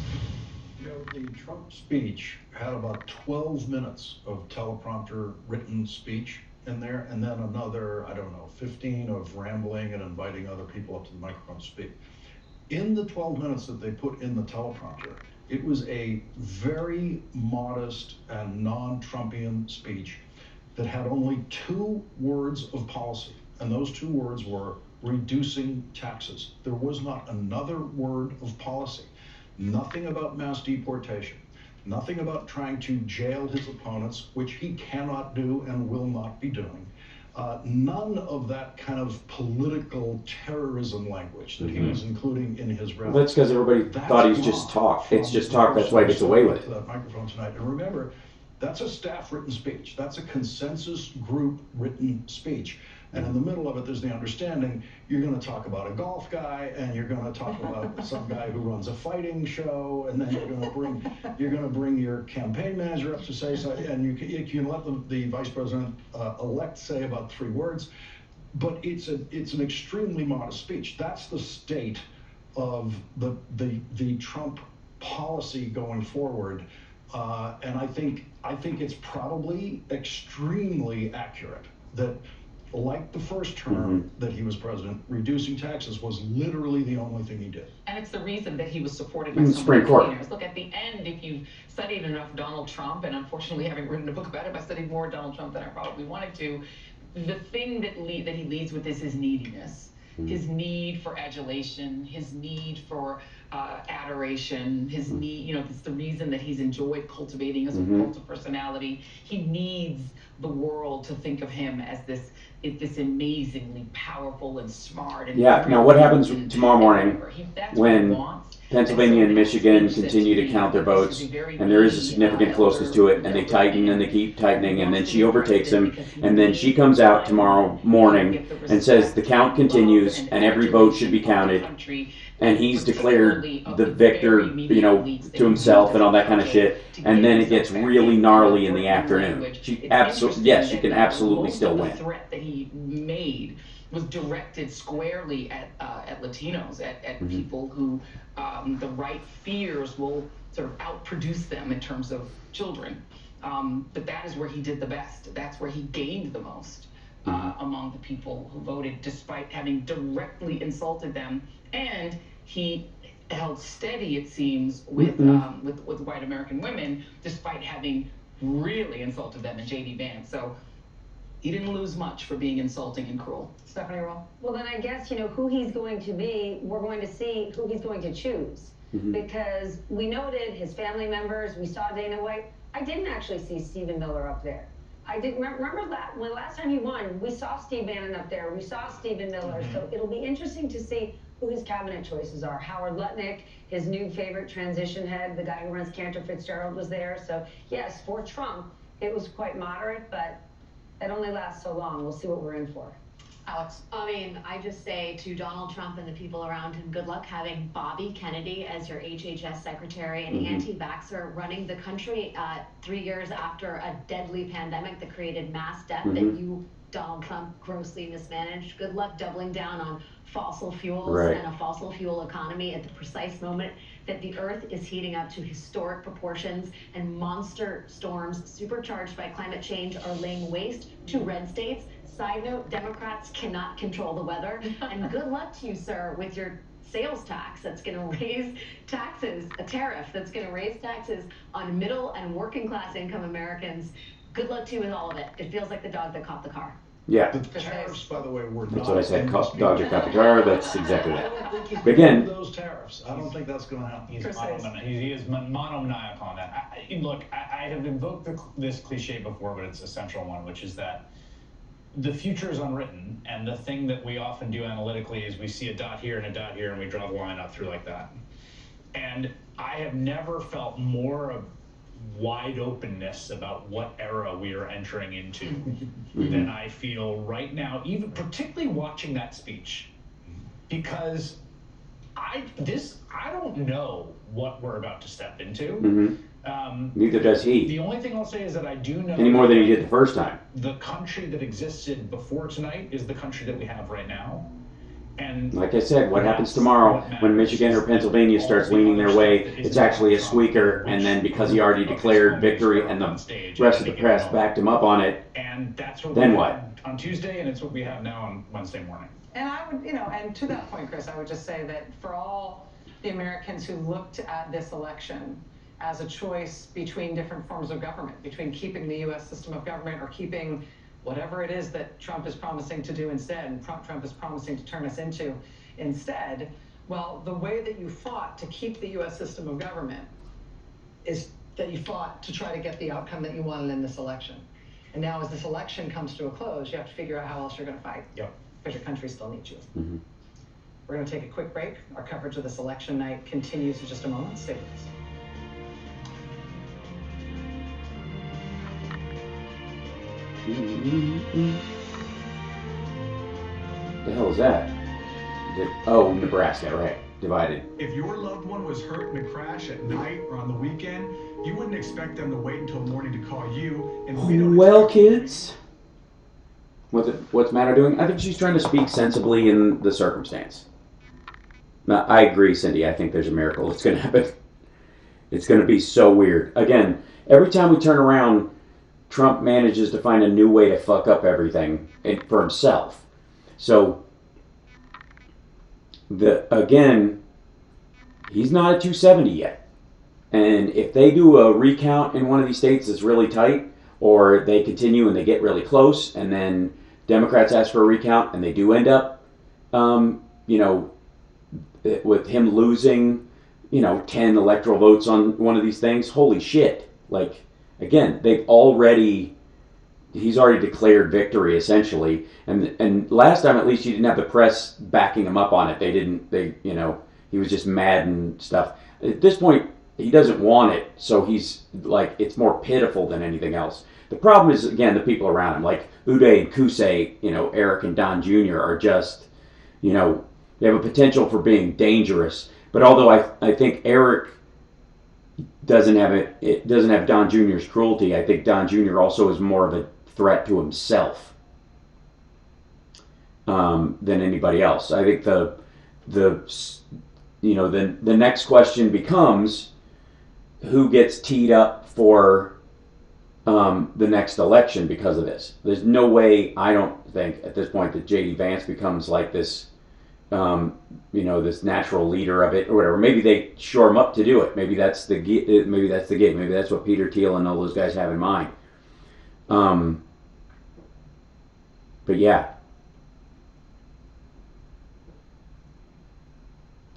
The Trump speech had about 12 minutes of teleprompter written speech, in there, and then another, I don't know, 15 of rambling and inviting other people up to the microphone to speak. In the 12 minutes that they put in the teleprompter, it was a very modest and non-Trumpian speech that had only 2 words of policy, and those 2 words were reducing taxes. There was not another word of policy. Nothing about mass deportation. Nothing about trying to jail his opponents, which he cannot do and will not be doing. None of that kind of political terrorism language that he was including in his rally. Well, that's because everybody thought he's just talk. It's just talk. That's why he gets away with it. That microphone tonight. And remember, that's a staff written speech. That's a consensus group written speech. And in the middle of it, there's the understanding you're going to talk about a golf guy, and you're going to talk about some guy who runs a fighting show, and then you're going to bring your campaign manager up to say so, and you can let the vice president elect say about 3 words, but it's an extremely modest speech. That's the state of the Trump policy going forward, and I think it's probably extremely accurate that, like the first term that he was president, reducing taxes was literally the only thing he did. And it's the reason that he was supported by so Supreme many Court. leaders. Look, at the end, if you've studied enough Donald Trump, and unfortunately having written a book about him, I studied more Donald Trump than I probably wanted to, the thing that he leads with is his neediness. His need for adulation, his need for adoration, his need, it's the reason that he's enjoyed cultivating as a cult of personality. He needs the world to think of him as this amazingly powerful and smart. And Now what happens tomorrow morning when Pennsylvania and Michigan continue to count their votes, and there is a significant closeness to it, and they tighten and they keep tightening, and then she overtakes him, and then she comes out tomorrow morning and says the count continues and every vote should be counted, and he's declared the victor, to himself and all that kind of shit, and then it gets really gnarly in the afternoon. She can absolutely still win. The threat that he made was directed squarely at Latinos, at people who the right fears will sort of outproduce them in terms of children. But that is where he did the best. That's where he gained the most among the people who voted, despite having directly insulted them. And he held steady, it seems, with white American women, despite having really insulted them in J.D. Vance. So he didn't lose much for being insulting and cruel. Stephanie Roll? Well, then I guess, who he's going to be, we're going to see who he's going to choose. Because we noted his family members, we saw Dana White. I didn't actually see Stephen Miller up there. I didn't remember that when last time he won, we saw Steve Bannon up there, we saw Stephen Miller. So it'll be interesting to see who his cabinet choices are. Howard Lutnick, his new favorite transition head, the guy who runs Cantor Fitzgerald, was there. So yes, for Trump, it was quite moderate, but it only lasts so long. We'll see what we're in for. Alex? I mean, I just say to Donald Trump and the people around him, good luck having Bobby Kennedy as your HHS secretary, an anti-vaxxer running the country 3 years after a deadly pandemic that created mass death that you, Donald Trump, grossly mismanaged. Good luck doubling down on fossil fuels and a fossil fuel economy at the precise moment that the earth is heating up to historic proportions and monster storms supercharged by climate change are laying waste to red states. Side note, Democrats cannot control the weather. And good luck to you, sir, with your sales tax that's going to raise taxes, a tariff that's going to raise taxes on middle and working class income Americans. Good luck to you with all of it. It feels like the dog that caught the car. Yeah. The tariffs, by the way, were not. That's what I said. Dog that got the car. That's exactly that. But again, those tariffs. I don't think that's going to happen. He is monomaniacal on that. Look, I have invoked this cliche before, but it's a central one, which is that the future is unwritten, and the thing that we often do analytically is we see a dot here and a dot here, and we draw the line up through like that. And I have never felt more of wide openness about what era we are entering into than I feel right now, even particularly watching that speech, because I don't know what we're about to step into. Neither does he. The only thing I'll say is that I do know any more than he did the first time. The country that existed before tonight is the country that we have right now. And like I said, what happens tomorrow when Michigan or Pennsylvania starts leaning their way, it's actually a squeaker, and then because he already declared victory and the rest of the press backed him up on it, And that's what Then we what? had on Tuesday, and it's what we have now on Wednesday morning. And I would, and to that point, Chris, I would just say that for all the Americans who looked at this election as a choice between different forms of government, between keeping the U.S. system of government or keeping whatever it is that Trump is promising to do instead, and Trump is promising to turn us into instead, well, the way that you fought to keep the U.S. system of government is that you fought to try to get the outcome that you wanted in this election. And now as this election comes to a close, you have to figure out how else you're going to fight. Yep. Because your country still needs you. Mm-hmm. We're going to take a quick break. Our coverage of this election night continues in just a moment. Stay with us. The hell is that? Oh, Nebraska, right. Divided. If your loved one was hurt in a crash at night or on the weekend, you wouldn't expect them to wait until morning to call you. And we don't Well, kids, what's Matter doing? I think she's trying to speak sensibly in the circumstance. Now, I agree, Cindy. I think there's a miracle that's going to happen. It's going to be so weird. Again, every time we turn around, Trump manages to find a new way to fuck up everything for himself. So, again, he's not at 270 yet. And if they do a recount in one of these states that's really tight, or they continue and they get really close, and then Democrats ask for a recount and they do end up, with him losing, 10 electoral votes on one of these things, holy shit. Like, again, he's already declared victory essentially. And last time at least he didn't have the press backing him up on it. He was just mad and stuff. At this point, he doesn't want it, so he's like, it's more pitiful than anything else. The problem is, again, the people around him, like Uday and Kusei, Eric and Don Jr. are just, they have a potential for being dangerous. But although I think Eric doesn't have Don Jr.'s cruelty, I think Don Jr. also is more of a threat to himself than anybody else. I think the next question becomes who gets teed up for the next election because of this. There's no way, I don't think at this point, that J.D. Vance becomes like this, this natural leader of it or whatever. Maybe they shore him up to do it. Maybe that's the gig. Maybe that's what Peter Thiel and all those guys have in mind. But yeah.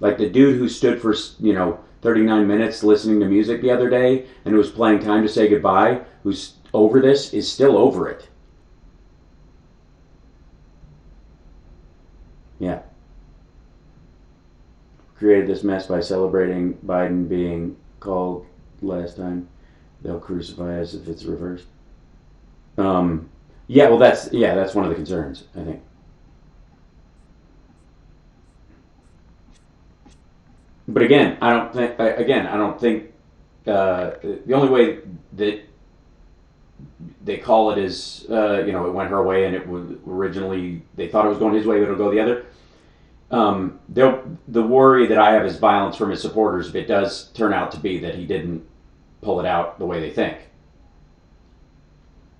Like the dude who stood for, 39 minutes listening to music the other day and was playing Time to Say Goodbye, who's over this, is still over it. Yeah. Created this mess by celebrating Biden being called last time. They'll crucify us if it's reversed. That's one of the concerns, I think. But again, I don't think the only way that they call it is, it went her way, and it was originally, they thought it was going his way, but it'll go the other. The worry that I have is violence from his supporters if it does turn out to be that he didn't pull it out the way they think.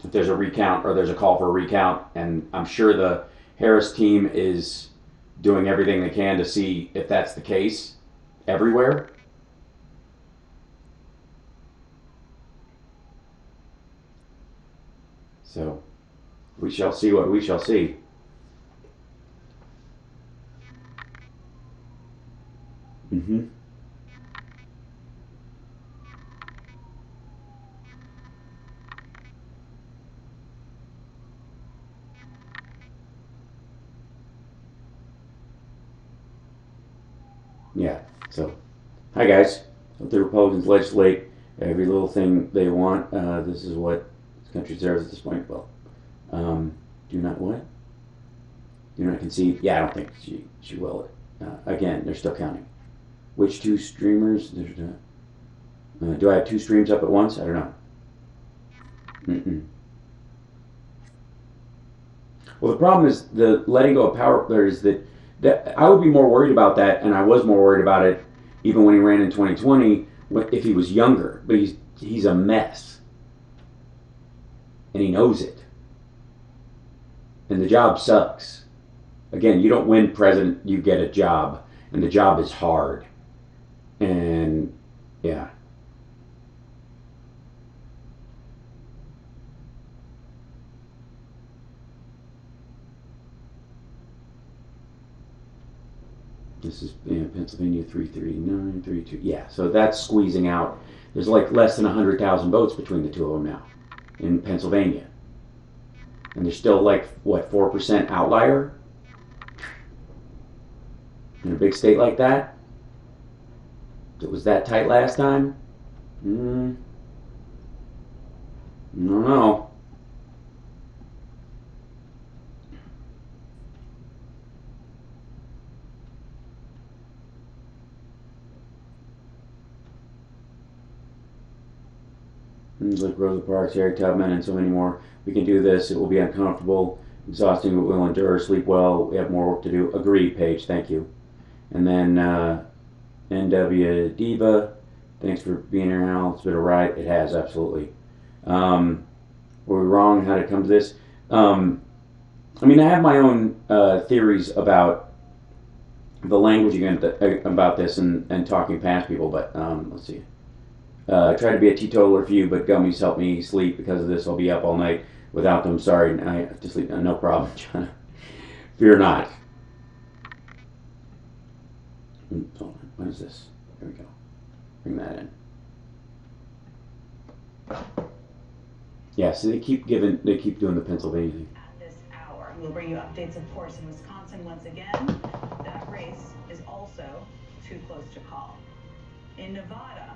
If there's a recount or there's a call for a recount, and I'm sure the Harris team is doing everything they can to see if that's the case everywhere. So we shall see what we shall see. Mm-hmm. Yeah, so, hi guys. Hope the Republicans legislate every little thing they want. This is what this country deserves at this point. Well, do not what? Do not concede. Yeah, I don't think she will. Again, they're still counting. Which two streamers? Do I have two streams up at once? I don't know. Well, the problem is the letting go of power. There is that I would be more worried about that, and I was more worried about it even when he ran in 2020 if he was younger. But he's a mess, and he knows it. and the job sucks. Again, you don't win president, you get a job, and the job is hard. And yeah. This is Pennsylvania 33932. Yeah, so that's squeezing out. There's like less than 100,000 votes between the two of them now in Pennsylvania. And there's still like, what, 4% outlier? In a big state like that? It was that tight last time? I don't know. Like Rosa Parks, Harry Tubman, and so many more. We can do this. It will be uncomfortable, exhausting, but we'll endure. Sleep well. We have more work to do. Agreed, Paige. Thank you. And then NW Diva, thanks for being here, Hal. It's been a ride. It has, absolutely. Were we wrong? How did it come to this? I mean, I have my own theories about the languaging about this and talking past people, but let's see. I tried to be a teetotaler for you, but gummies help me sleep. Because of this, I'll be up all night without them. Sorry, I have to sleep. No problem, John. Fear not. Hold on. What is this? There we go. Bring that in. Yeah, so they keep doing the Pennsylvania thing. At this hour, we'll bring you updates, of course, in Wisconsin once again. That race is also too close to call. In Nevada,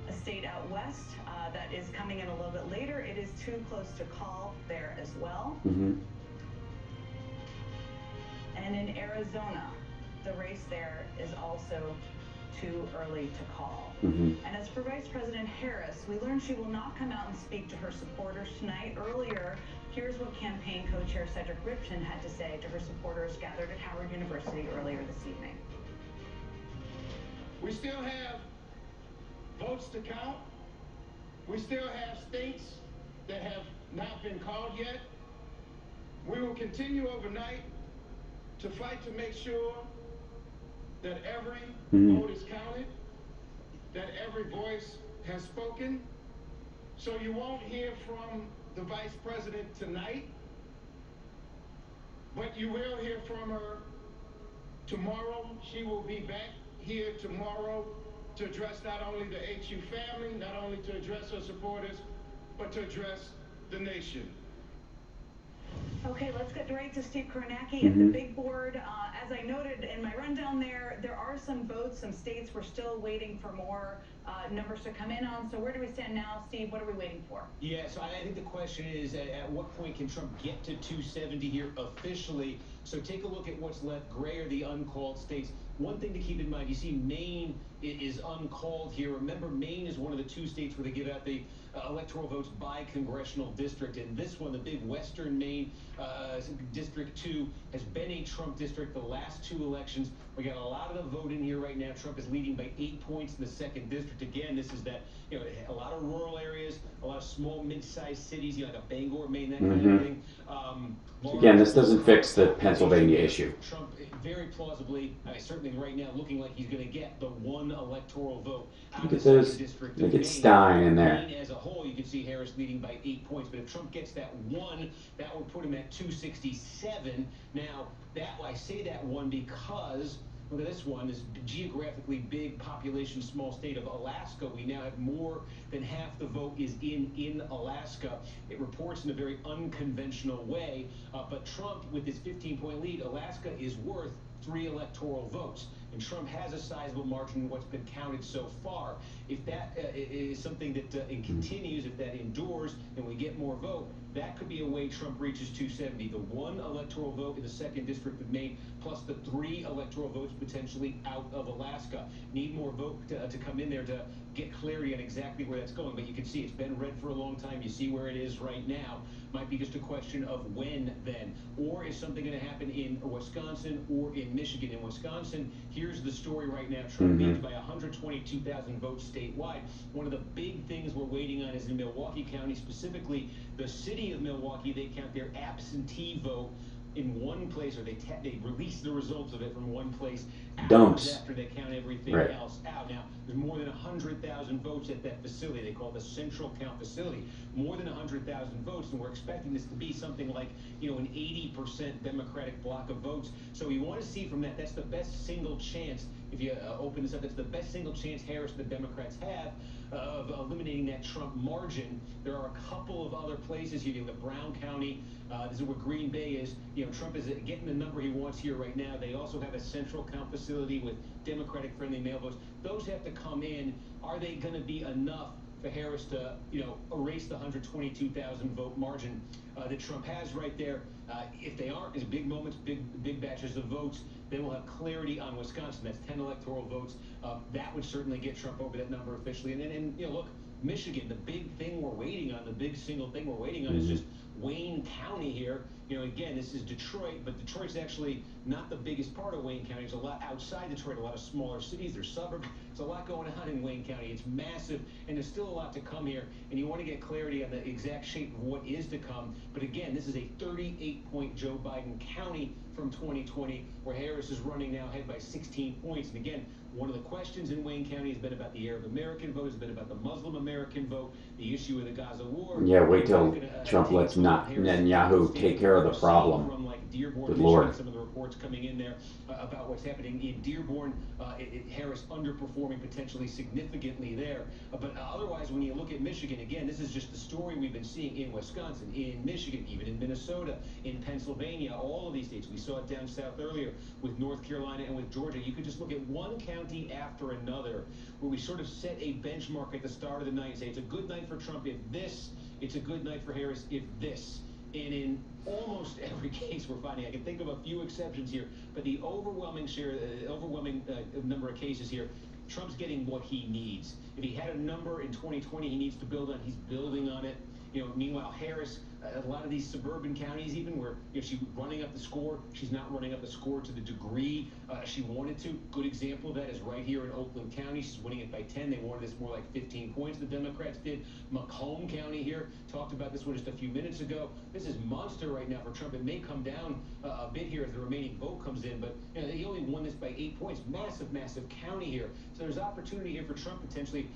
a state out west that is coming in a little bit later, it is too close to call there as well. Mm-hmm. And in Arizona, the race there is also too early to call. Mm-hmm. And as for Vice President Harris, we learned she will not come out and speak to her supporters tonight. Earlier, here's what campaign co-chair Cedric Ripton had to say to her supporters gathered at Howard University earlier this evening. We still have votes to count. We still have states that have not been called yet. We will continue overnight to fight to make sure that every vote is counted, that every voice has spoken. So you won't hear from the vice president tonight, but you will hear from her tomorrow. She will be back here tomorrow to address not only the HU family, not only to address her supporters, but to address the nation. Okay, let's get right to Steve Kornacki at the big board. As I noted in my rundown there are some votes, some states we're still waiting for more numbers to come in on. So where do we stand now, Steve? What are we waiting for? Yeah, so I think the question is at what point can Trump get to 270 here officially? So take a look at what's left. Gray are the uncalled states. One thing to keep in mind, you see Maine is uncalled here. Remember, Maine is one of the two states where they give out the electoral votes by congressional district. And this one, the big Western Maine District 2, has been a Trump district the last two elections. We got a lot of the vote in here right now. Trump is leading by 8 points in the second district. Again, this is that, a lot of rural areas, a lot of small, mid-sized cities, like a Bangor, Maine, that kind of thing. Again, this doesn't fix the Pennsylvania issue. Trump very plausibly, certainly right now, looking like he's going to get the one electoral vote out Look of at the this. second district. Look at Stein in there. Maine as a whole, you can see Harris leading by 8 points. But if Trump gets that one, that would put him at 267. Now, I say that one because look at this one, this geographically big population, small state of Alaska. We now have more than half the vote is in Alaska. It reports in a very unconventional way, but Trump, with his 15-point lead, Alaska is worth 3 electoral votes. And Trump has a sizable margin in what's been counted so far. If that is something that it continues, if that endures, and we get more vote, that could be a way Trump reaches 270. The 1 electoral vote in the second district of Maine, plus the 3 electoral votes potentially out of Alaska. Need more vote to come in there to get clarity on exactly where that's going. But you can see it's been red for a long time. You see where it is right now. Might be just a question of when then. Or is something going to happen in Wisconsin or in Michigan? In Wisconsin, here here's the story right now. Trump leads by 122,000 votes statewide. One of the big things we're waiting on is in Milwaukee County, specifically the city of Milwaukee. They count their absentee vote in one place, or they release the results of it from one place Dumps. after they count everything else out. Now, there's more than 100,000 votes at that facility. They call it the Central Count Facility. More than 100,000 votes, and we're expecting this to be something like, an 80% Democratic block of votes. So you want to see from that, that's the best single chance, if you open this up, that's the best single chance Harris, the Democrats have of eliminating that Trump margin. There are a couple of other places. You have Brown County. This is where Green Bay is. Trump is getting the number he wants here right now. They also have a central count facility with Democratic-friendly mail votes. Those have to come in. Are they going to be enough for Harris to, erase the 122,000 vote margin that Trump has right there? If they aren't, it's big moments, big batches of votes. Then we'll have clarity on Wisconsin. That's 10 electoral votes. That would certainly get Trump over that number officially. And look, Michigan, the big thing we're waiting on, the big single thing we're waiting on is just Wayne County here. Again, this is Detroit, but Detroit's actually not the biggest part of Wayne County. There's a lot outside Detroit, a lot of smaller cities, there's suburbs. There's a lot going on in Wayne County. It's massive, and there's still a lot to come here, and you want to get clarity on the exact shape of what is to come. But again, this is a 38-point Joe Biden county from 2020, where Harris is running now ahead by 16 points. And again, one of the questions in Wayne County has been about the Arab American vote, has been about the Muslim American vote, the issue of the Gaza war. Yeah, wait till Trump lets Netanyahu take care of the problem. Good Lord. Some of the reports coming in there about what's happening in Dearborn, Harris underperforming potentially significantly there. But otherwise, when you look at Michigan, again, this is just the story we've been seeing in Wisconsin, in Michigan, even in Minnesota, in Pennsylvania, all of these states. We saw it down south earlier with North Carolina and with Georgia. You could just look at one county after another where we sort of set a benchmark at the start of the night and say it's a good night for Trump if this, it's a good night for Harris if this. And in almost every case we're finding, I can think of a few exceptions here, but the overwhelming number of cases here, Trump's getting what he needs. If he had a number in 2020 he needs to build on, he's building on it. Meanwhile, Harris, a lot of these suburban counties, even where she's running up the score, she's not running up the score to the degree she wanted to. Good example of that is right here in Oakland County. She's winning it by 10. They wanted this more like 15 points, the Democrats did. Macomb County here, talked about this one just a few minutes ago. This is monster right now for Trump. It may come down a bit here as the remaining vote comes in, but he only won this by 8 points. Massive, massive county here. So there's opportunity here for Trump potentially.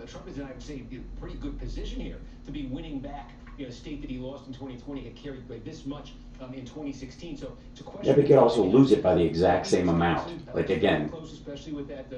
Trump is in, I would say, a pretty good position here to be winning back a state that he lost in 2020, had carried by this much in 2016. So it's a question. Yeah, but he could also lose it by the exact same amount. Like, again, especially with that,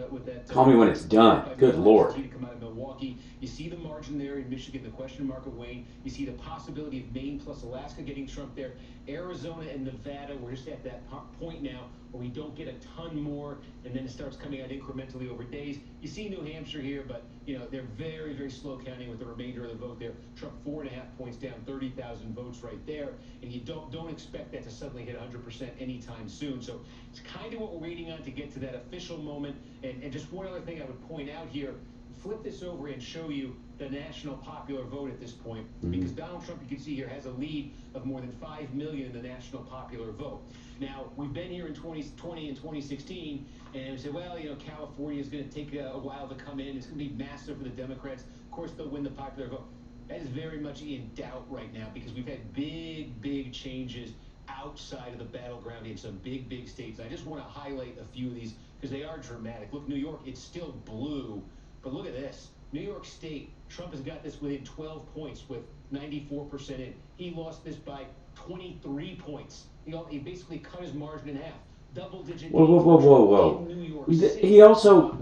call me when it's done. Good Lord. To come out of Milwaukee. You see the margin there in Michigan, the question mark of Wayne. You see the possibility of Maine plus Alaska getting Trump there. Arizona and Nevada, we're just at that point now where we don't get a ton more, and then it starts coming out incrementally over days. You see New Hampshire here, but they're very, very slow counting with the remainder of the vote there. Trump 4.5 points down, 30,000 votes right there, and you don't expect that to suddenly hit 100% anytime soon. So it's kind of what we're waiting on to get to that official moment. And just one other thing I would point out here, flip this over and show you the national popular vote at this point, because Donald Trump, you can see here, has a lead of more than 5 million in the national popular vote. Now, we've been here in 2020 and 2016, and we said, well, California is going to take a while to come in. It's going to be massive for the Democrats. Of course, they'll win the popular vote. That is very much in doubt right now, because we've had big, big changes outside of the battleground in some big, big states. And I just want to highlight a few of these because they are dramatic. Look, New York, it's still blue, but look at this. New York State, Trump has got this within 12 points with 94% in. He lost this by 23 points. He basically cut his margin in half. Double-digit. Whoa. He also,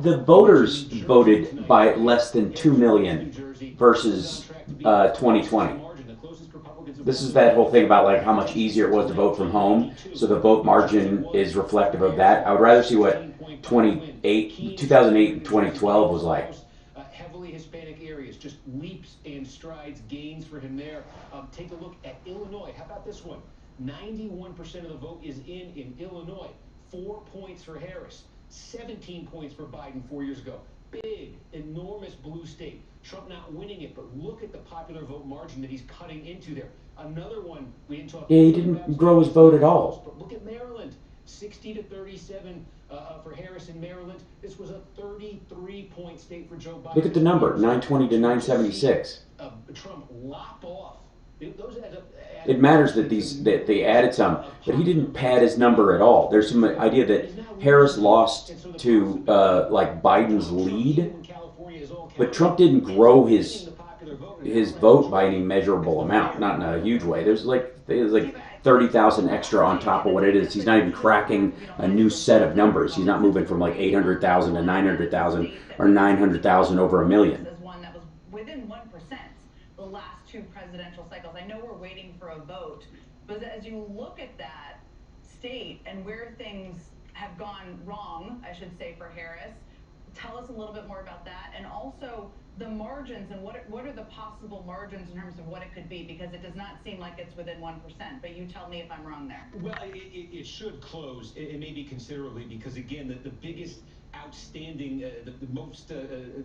the voters voted by less than 2 million versus 2020. This is that whole thing about like how much easier it was to vote from home. So the vote margin is reflective of that. I would rather see what 2008 and 2012 was like. Heavily Hispanic areas, just leaps and strides, gains for him there. Take a look at Illinois. How about this one? 91% of the vote is in Illinois. 4 points for Harris, 17 points for Biden 4 years ago. Big, enormous blue state. Trump not winning it, but look at the popular vote margin that he's cutting into there. Another one we didn't talk about. Yeah, he didn't grow his vote at all. But look at Maryland. 60 to 37 for Harris in Maryland. This was a 33-point state for Joe Biden. Look at the number, 920 to 976. Trump lop off. Those add up. It matters that they added some, but he didn't pad his number at all. There's some idea that Harris lost to like Biden's lead, but Trump didn't grow his vote by any measurable amount, not in a huge way. There's like 30,000 extra on top of what it is. He's not even cracking a new set of numbers. He's not moving from like 800,000 to 900,000 or 900,000 over a million. As one that was within 1% the last two presidential cycles. I know we're waiting for a vote, but as you look at that state and where things have gone wrong, I should say, for Harris, tell us a little bit more about that, and also the margins and what are the possible margins in terms of what it could be, because it does not seem like it's within 1%, but you tell me if I'm wrong there. Well, it should close, and maybe considerably, because again, the biggest outstanding,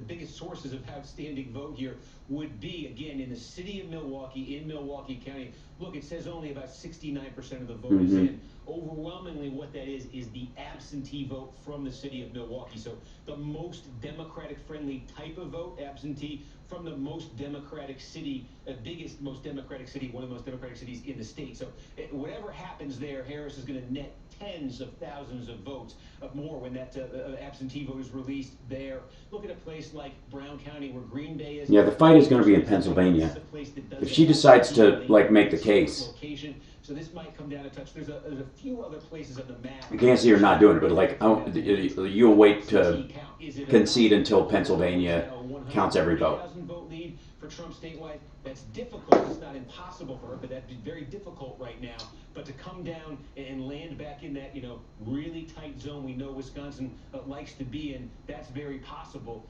biggest sources of outstanding vote here would be, again, in the city of Milwaukee, in Milwaukee County. Look, it says only about 69% of the vote is in. Overwhelmingly, what that is the absentee vote from the city of Milwaukee. So the most Democratic-friendly type of vote, absentee, from the most Democratic city, most Democratic city, one of the most Democratic cities in the state. So whatever happens there, Harris is going to net tens of thousands of votes more when that absentee vote is released there. Look at a place like Brown County where Green Bay is. Yeah, the fight is going to be in Pennsylvania. If she decides to like make the case. So this might come down a touch. There's a few other places on the map. You can't see her not doing it, but like you'll wait to concede until Pennsylvania counts every vote. Vote lead for Trump statewide. That's difficult. It's not impossible for her, but that'd be very difficult right now. But to come down and land back in that, really tight zone we know Wisconsin likes to be in, that's very possible.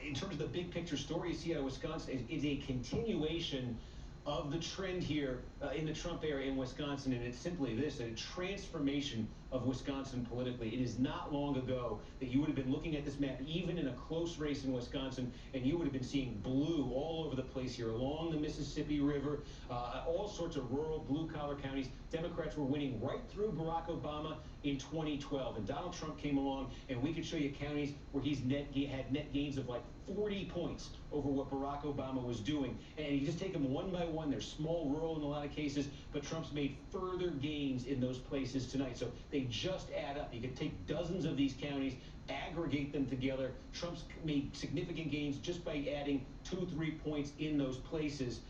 In terms of the big picture story you see out of Wisconsin is a continuation of the trend here in the Trump era in Wisconsin, and it's simply this: a transformation of Wisconsin politically. It is not long ago that you would have been looking at this map, even in a close race in Wisconsin, and you would have been seeing blue all over the place here, along the Mississippi River, all sorts of rural blue-collar counties. Democrats were winning right through Barack Obama in 2012, and Donald Trump came along, and we could show you counties where he's had net gains of like 40 points over what Barack Obama was doing. And you just take them one by one. They're small, rural in a lot of cases, but Trump's made further gains in those places tonight. So they just add up. You could take dozens of these counties, aggregate them together. Trump's made significant gains just by adding 2-3 points in those places.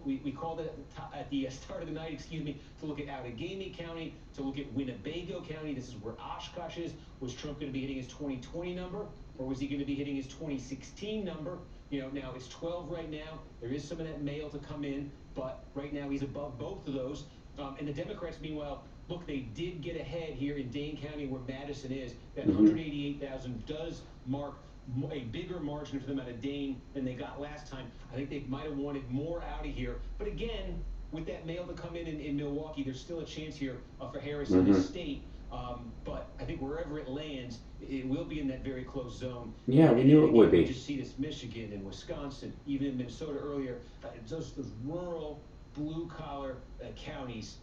We called it at the start of the night, to look at Outagamie County, to look at Winnebago County. This is where Oshkosh is. Was Trump going to be hitting his 2020 number, or was he going to be hitting his 2016 number? Now it's 12 right now. There is some of that mail to come in, but right now he's above both of those. And the Democrats, meanwhile, look, they did get ahead here in Dane County where Madison is. That 188,000 does mark a bigger margin for them out of Dane than they got last time. I think they might have wanted more out of here. But again, with that mail to come in Milwaukee, there's still a chance here for Harris in this state. But I think wherever it lands, it will be in that very close zone. Yeah, we knew it would be. You just see this Michigan and Wisconsin, even in Minnesota earlier, those rural blue-collar counties.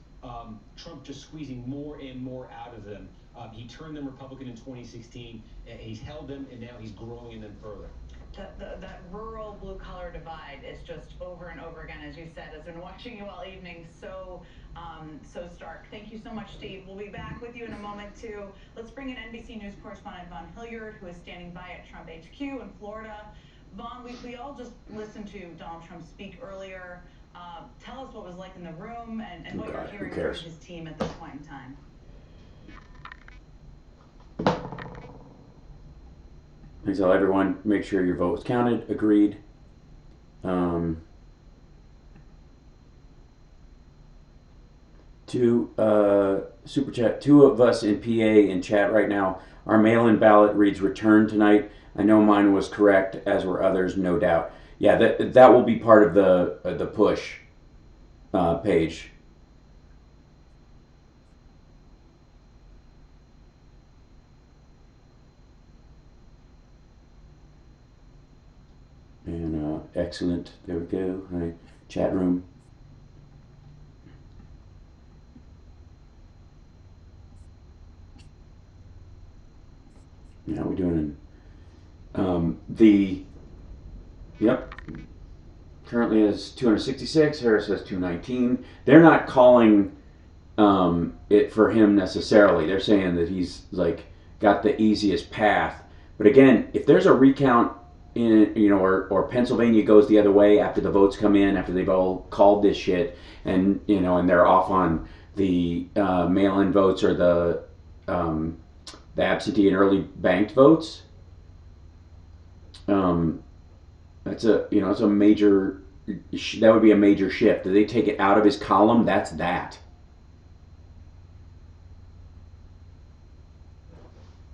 Trump just squeezing more and more out of them. He turned them Republican in 2016, and he's held them, and now he's growing in them further. That rural blue-collar divide is just over and over again, as you said. I've been watching you all evening, so stark. Thank you so much, Steve. We'll be back with you in a moment, too. Let's bring in NBC News correspondent Vaughn Hilliard, who is standing by at Trump HQ in Florida. Vaughn, we all just listened to Donald Trump speak earlier. Tell us what it was like in the room and what you're hearing from his team at this point in time. I tell everyone, make sure your vote was counted. Agreed. Super chat. 2 of us in PA in chat right now. Our mail-in ballot reads return tonight. I know mine was correct, as were others, no doubt. Yeah, that will be part of the push page. And excellent. There we go. All right. Chat room. the yep currently is 266. Harris has 219. They're not calling it for him necessarily. They're saying that he's like got the easiest path. But again, if there's a recount in or Pennsylvania goes the other way after the votes come in, after they've all called this shit, and and they're off on the mail-in votes or the absentee and early banked votes. That's it's a major. That would be a major shift. If they take it out of his column, that's that.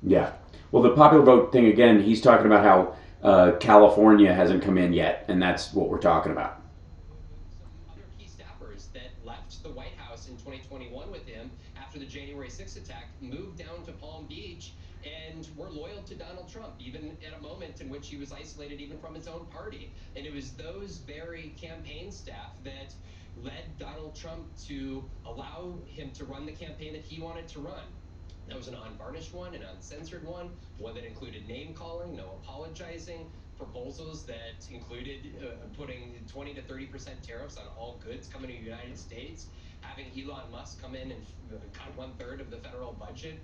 Yeah. Well, the popular vote thing again. He's talking about how California hasn't come in yet, and that's what we're talking about. Some other key staffers that left the White House in 2021 with him after the January 6th attack moved down to Palm Beach and were loyal to Donald Trump, even at a moment in which he was isolated even from his own party. And it was those very campaign staff that led Donald Trump to allow him to run the campaign that he wanted to run. That was an unvarnished one, an uncensored one that included name calling, no apologizing, proposals that included putting 20 to 30% tariffs on all goods coming to the United States, having Elon Musk come in and cut 1/3 of the federal budget.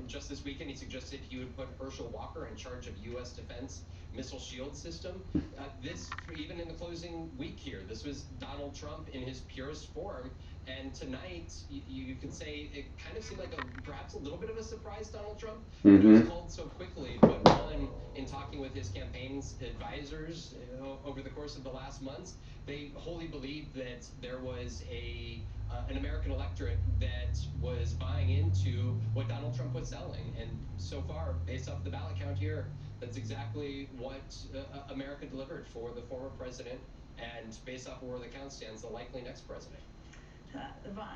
Just this weekend, he suggested he would put Herschel Walker in charge of U.S. defense missile shield system. Even in the closing week here, this was Donald Trump in his purest form. And tonight, you can say it kind of seemed like perhaps a little bit of a surprise, Donald Trump. It was called so quickly, but while in talking with his campaign's advisors over the course of the last months, they wholly believed that there was an American electorate that was buying into what Donald Trump was selling. And so far, based off the ballot count here, that's exactly what America delivered for the former president. And based off of where the count stands, the likely next president.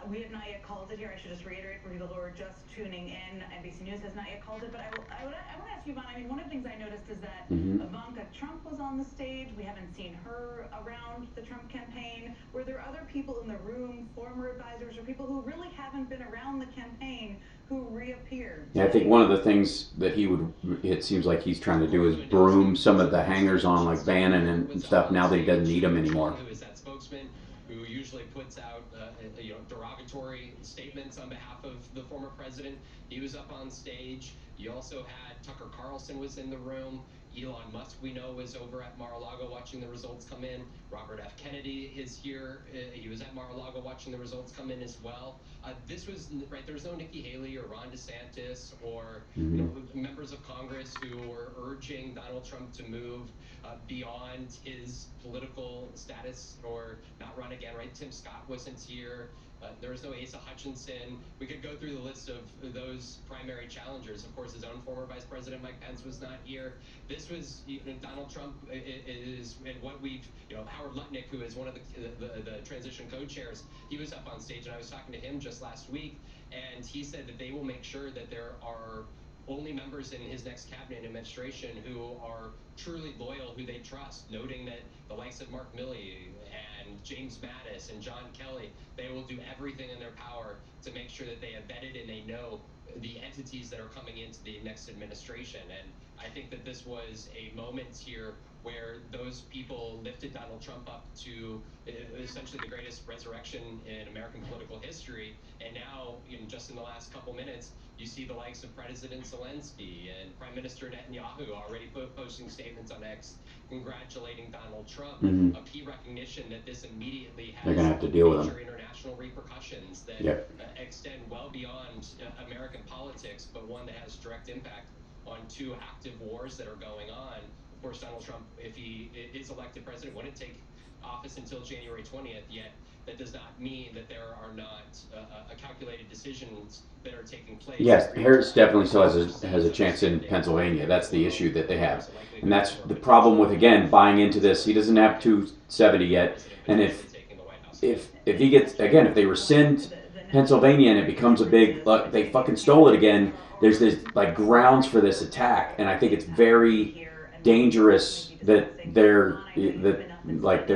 We have not yet called it here. I should just reiterate for people who are just tuning in. NBC News has not yet called it, but I want to ask you, Yvonne. I mean, one of the things I noticed is that Ivanka Trump was on the stage. We haven't seen her around the Trump campaign. Were there other people in the room, former advisors, or people who really haven't been around the campaign who reappeared? Yeah, I think one of the things that it seems like he's trying to do is broom some of the hangers on like Bannon and stuff now that he doesn't need them anymore. Who is that spokesman who usually puts out derogatory statements on behalf of the former president? He was up on stage. You also had Tucker Carlson was in the room. Elon Musk, we know, was over at Mar-a-Lago watching the results come in. Robert F. Kennedy is here. He was at Mar-a-Lago watching the results come in as well. This was, right, there was no Nikki Haley or Ron DeSantis or members of Congress who were urging Donald Trump to move beyond his political status or not run again, right? Tim Scott wasn't here. There was no Asa Hutchinson. We could go through the list of those primary challengers. Of course, his own former Vice President Mike Pence was not here. This was Donald Trump is, and what we've, Howard Lutnick, who is one of the transition co-chairs, he was up on stage, and I was talking to him just last week, and he said that they will make sure that there are only members in his next cabinet administration who are truly loyal, who they trust, noting that the likes of Mark Milley and James Mattis and John Kelly, they will do everything in their power to make sure that they have vetted and they know the entities that are coming into the next administration. And I think that this was a moment here where those people lifted Donald Trump up to essentially the greatest resurrection in American political history. And now, just in the last couple minutes, you see the likes of President Zelensky and Prime Minister Netanyahu already posting statements on X congratulating Donald Trump. A key recognition that this immediately has They're gonna have to deal with major international repercussions that extend well beyond American politics, but one that has direct impact on two active wars that are going on. Of course, Donald Trump, if he is elected president, wouldn't take office until January 20th, yet that does not mean that there are not calculated decisions that are taking place. Yes, Harris definitely still has a chance in Pennsylvania. That's the issue that they have. And that's the problem with, again, buying into this. He doesn't have 270 yet. And if he gets, again, if they rescind Pennsylvania and it becomes a big, they fucking stole it again, there's this, grounds for this attack. And I think it's very dangerous that they're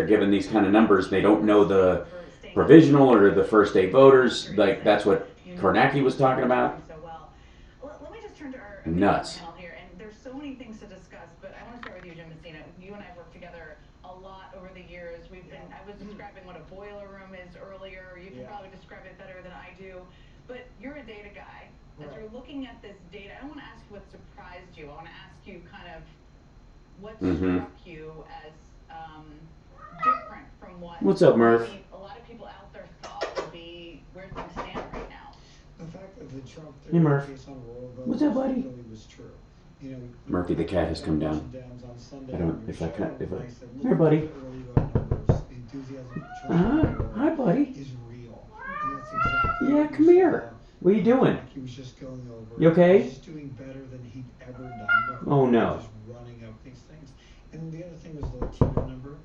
given these kind of numbers. They don't know the provisional or the first day voters. That's what Kornacki was talking about. Let me just turn to our Nuts. panel here, and there's so many things to discuss, but I want to start with you, Jim. together a lot over the years. I was describing what a boiler room is earlier. You can probably describe it better than I do. But you're a data guy. As you're looking at this data, I don't want to ask you what surprised you. I want to ask you kind of what struck you as different from what What's up, Murph? a lot of people out there thought would be where things stand right now. The fact that the Trump Hey, Murph. case on rural votes What's up, buddy? really was true. You know, Murphy the cat has come down. on Sunday I don't. on If your I can. show, If and I. said, look Here, at buddy. the early vote numbers. The enthusiasm for Trump Hi, buddy. is real. And that's exactly Yeah, what come you here. saw. What are you doing? He was just going over. You okay? He's doing better than he'd ever done before. Oh, no. Just running up these things. And the other thing was the Latino number.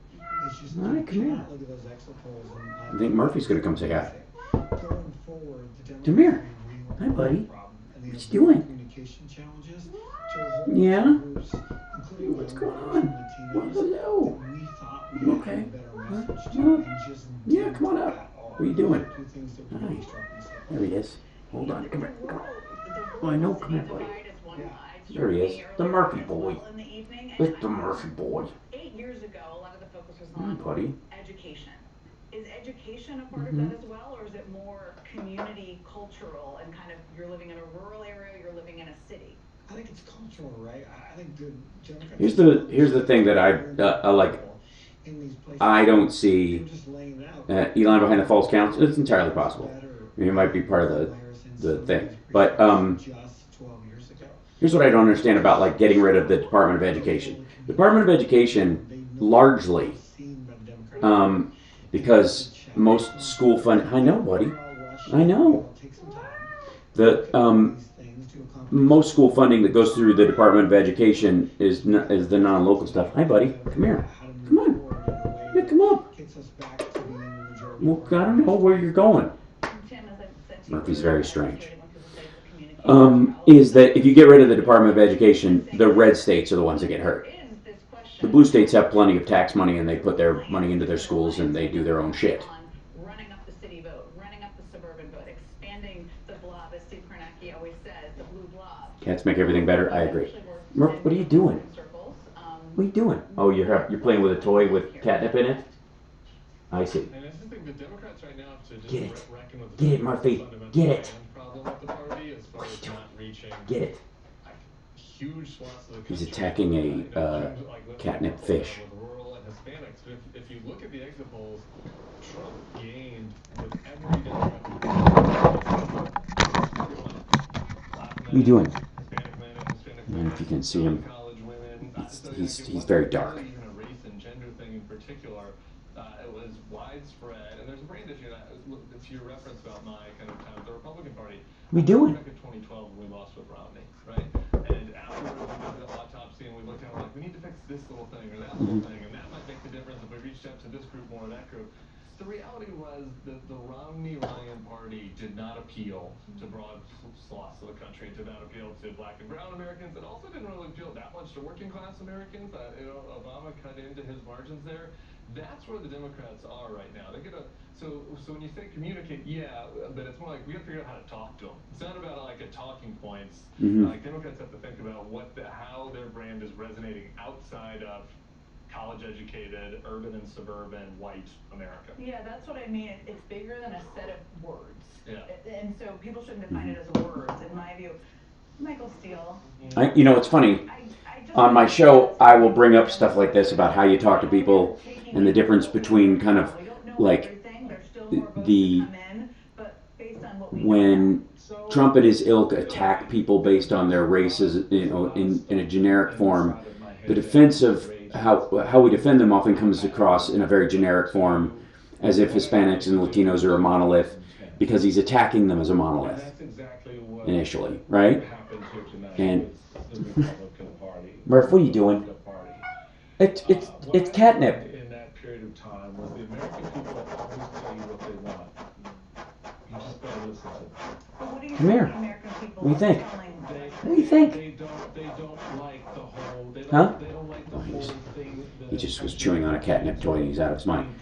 It's just All right, you come here. cannot look at those exit polls and I think Murphy's gonna come say hi. going forward, the Come here. Democrats Hi, buddy. problem, and they What have you doing? communication challenges to a whole Yeah? bunch of groups, including What's young going girls on? and Well, Latinos hello. that we thought we had Okay. a better Huh? message to, Come on up. and just Yeah, didn't come on at up. all. What are you doing? Two things that Hi. really struck me so far. There he is. Hold on. Come here. Come on. Oh, I know. Come here, buddy. Yeah. There he is. The Murphy boy. In the evening, and It's the Murphy boy. 8 years ago, a lot of the focus was Hi, on buddy. education. Is education a part of that as well, or is it more community, cultural, and kind of you're living in a rural area, you're living in a city? I think it's cultural, right? I think the Democrats. Here's the thing that I like. In these places, I don't see they're just laying it out. Elon behind the false counts. It's entirely possible. It might be part of the thing. But Just 12 years ago. here's what I don't understand about like getting rid of the Department of Education. The Department of Education largely because most school fund. I know, buddy. I know. The most school funding that goes through the Department of Education is the non-local stuff. Hi, buddy. Come here. Come on. Yeah, come up. Well, I don't know where you're going. Murphy's very strange. Is that if you get rid of the Department of Education, the red states are the ones that get hurt. The blue states have plenty of tax money and they put their money into their schools and they do their own shit. Running up the city vote, running up the suburban vote, expanding the blob, as Steve Kornacki always says, the blue blob. Cats make everything better. I agree. Murph, what are you doing? What are you doing? Oh, you're playing with a toy with catnip in it? I see. And I just think the Democrats right now have to just Get it. reckon with Get it, Murphy. Get it. problem with the party as far as not reaching Get it. huge swaths of the He's country. attacking a in terms of, like, living catnip with fish. rural and Hispanics. But if you look at the exit polls, Trump gained with every Democrat. What are you doing? I don't know if you can see him. He's very dark. Even a race and gender thing in particular, it was widespread. And there's a brain issue. If you reference about my kind of time with the Republican Party, What are you doing? back in 2012 when we lost with Romney, right? And afterwards we did the autopsy and we looked at it like, we need to fix this little thing or that little thing, and that might make the difference if we reached out to this group more or that group. The reality was that the Romney-Ryan party did not appeal to broad swaths of the country, did not appeal to black and brown Americans, and also didn't really appeal that much to working class Americans. Obama cut into his margins there. That's where the Democrats are right now. They get a so when you say communicate, yeah, but it's more like we have to figure out how to talk to them. It's not about like a talking points. Like Democrats have to think about how their brand is resonating outside of college-educated, urban and suburban, white America. Yeah, that's what I mean. It's bigger than a set of words. Yeah. And so people shouldn't define it as words, in my view. Michael Steele. It's funny. On my show, I will bring up stuff like this about how you talk to people and the difference between kind of like when Trump and his ilk attack people based on their races, in a generic form, the defense of how we defend them often comes across in a very generic form, as if Hispanics and Latinos are a monolith, because he's attacking them as a monolith initially, right? And Murph, what are you doing? It's catnip. In that period of time was the American people always tell you what they want. You just gotta listen to them. Come here. What do you think? What do you think? They don't like the whole Huh? they don't like the whole thing. He just was chewing on a catnip toy and he's out of his mind.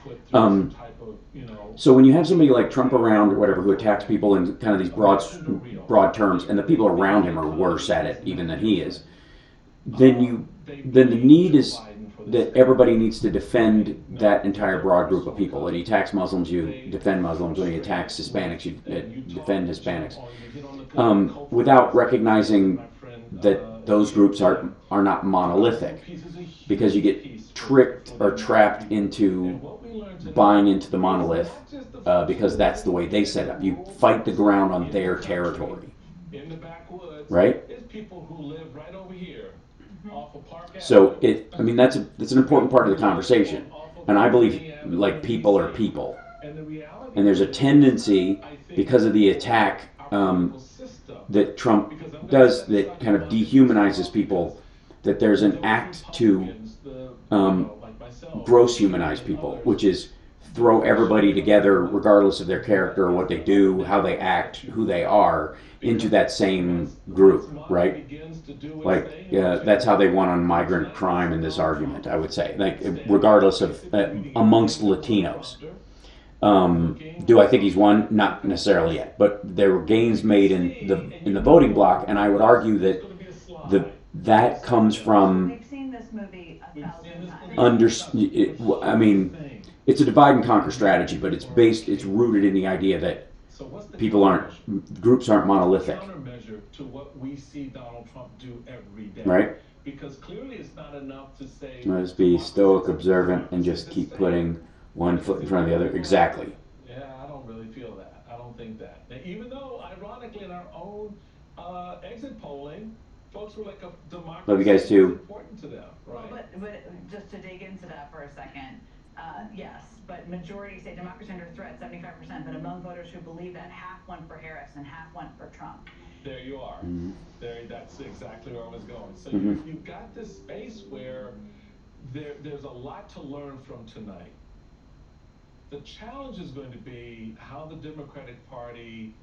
So when you have somebody like Trump around or whatever who attacks people in kind of these broad terms, and the people around him are worse at it even than he is, then the need is that everybody needs to defend that entire broad group of people. When he attacks Muslims, you defend Muslims. When he attacks Hispanics, you defend Hispanics. Without recognizing that those groups are not monolithic, because you get tricked or trapped into buying into the monolith because that's the way they set up. You fight the ground on their territory, right? So I mean, that's an important part of the conversation, and I believe like people are people, and there's a tendency because of the attack that Trump does that kind of dehumanizes people, that there's an act to gross humanize people, which is throw everybody together regardless of their character, what they do, how they act, who they are, into that same group, right? Like that's how they won on migrant crime in this argument, I would say, like regardless of amongst Latinos. Do I think he's won? Not necessarily yet, but there were gains made in the voting bloc, and I would argue that that comes from I mean, it's a divide and conquer strategy, but it's rooted in the idea that groups aren't monolithic. To what we see Donald Trump do every day. Right. Because clearly it's not enough to say. Let's be stoic, observant, and just keep putting one foot in front of the other. Exactly. Yeah, I don't really feel that. I don't think that. Now, even though, ironically, in our own exit polling, folks were like, a democracy Love you guys too. is important to them, right? Well, but just to dig into that for a second, yes, but majority say democracy under threat, 75%, but among voters who believe that, half went for Harris and half went for Trump. There you are. Mm-hmm. That's exactly where I was going. So Mm-hmm. you've got this space where there's a lot to learn from tonight. The challenge is going to be how the Democratic Party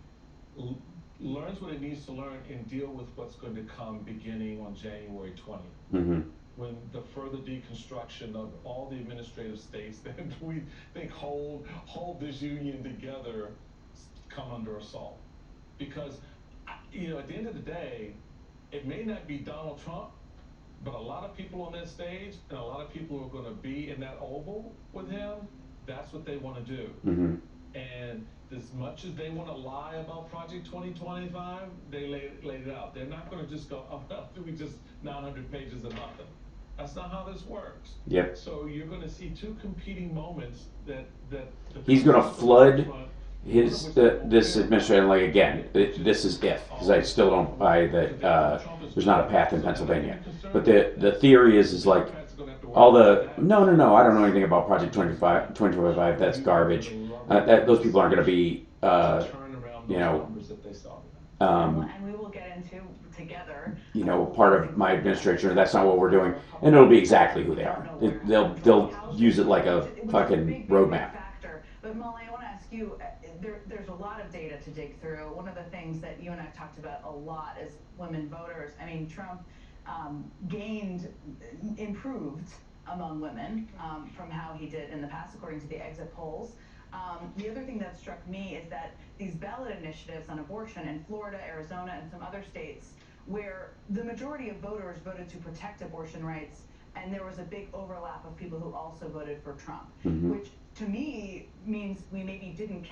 learns what it needs to learn and deal with what's going to come beginning on January 20th. Mm-hmm. When the further deconstruction of all the administrative states that we think hold this union together come under assault. Because, at the end of the day, it may not be Donald Trump, but a lot of people on that stage and a lot of people who are going to be in that oval with him, that's what they want to do. Mm-hmm. And as much as they want to lie about Project 2025, they laid it out. They're not going to just go, oh, well, we just 900 pages of nothing. That's not how this works. Yep. So you're going to see two competing moments that he's going to flood this administration. Like again, this is because I still don't buy that there's not a path in Pennsylvania. But the theory is like all the no, I don't know anything about Project 2025. That's garbage. Those people aren't going to be and we will get into together. Part of my administration. That's not what we're doing, and it'll be exactly who they are. They'll use it like a fucking roadmap. But Molly, I want to ask you. There's a lot of data to dig through. One of the things that you and I talked about a lot is women voters. I mean, Trump improved among women from how he did in the past, according to the exit polls. The other thing that struck me is that these ballot initiatives on abortion in Florida, Arizona, and some other states, where the majority of voters voted to protect abortion rights, and there was a big overlap of people who also voted for Trump, mm-hmm. which to me means we maybe didn't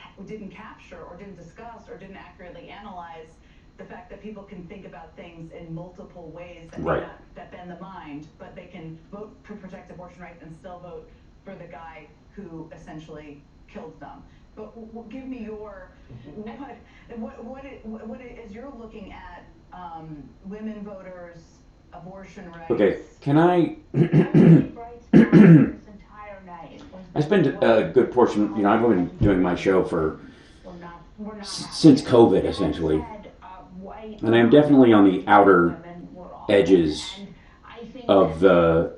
capture or didn't discuss or didn't accurately analyze the fact that people can think about things in multiple ways that bend the mind, but they can vote to protect abortion rights and still vote for the guy who essentially killed them. But give me your what as you're looking at women voters, abortion rights. Okay, can I? I spend a good portion. I've been doing my show since COVID, essentially, and I'm definitely on the outer edges of the.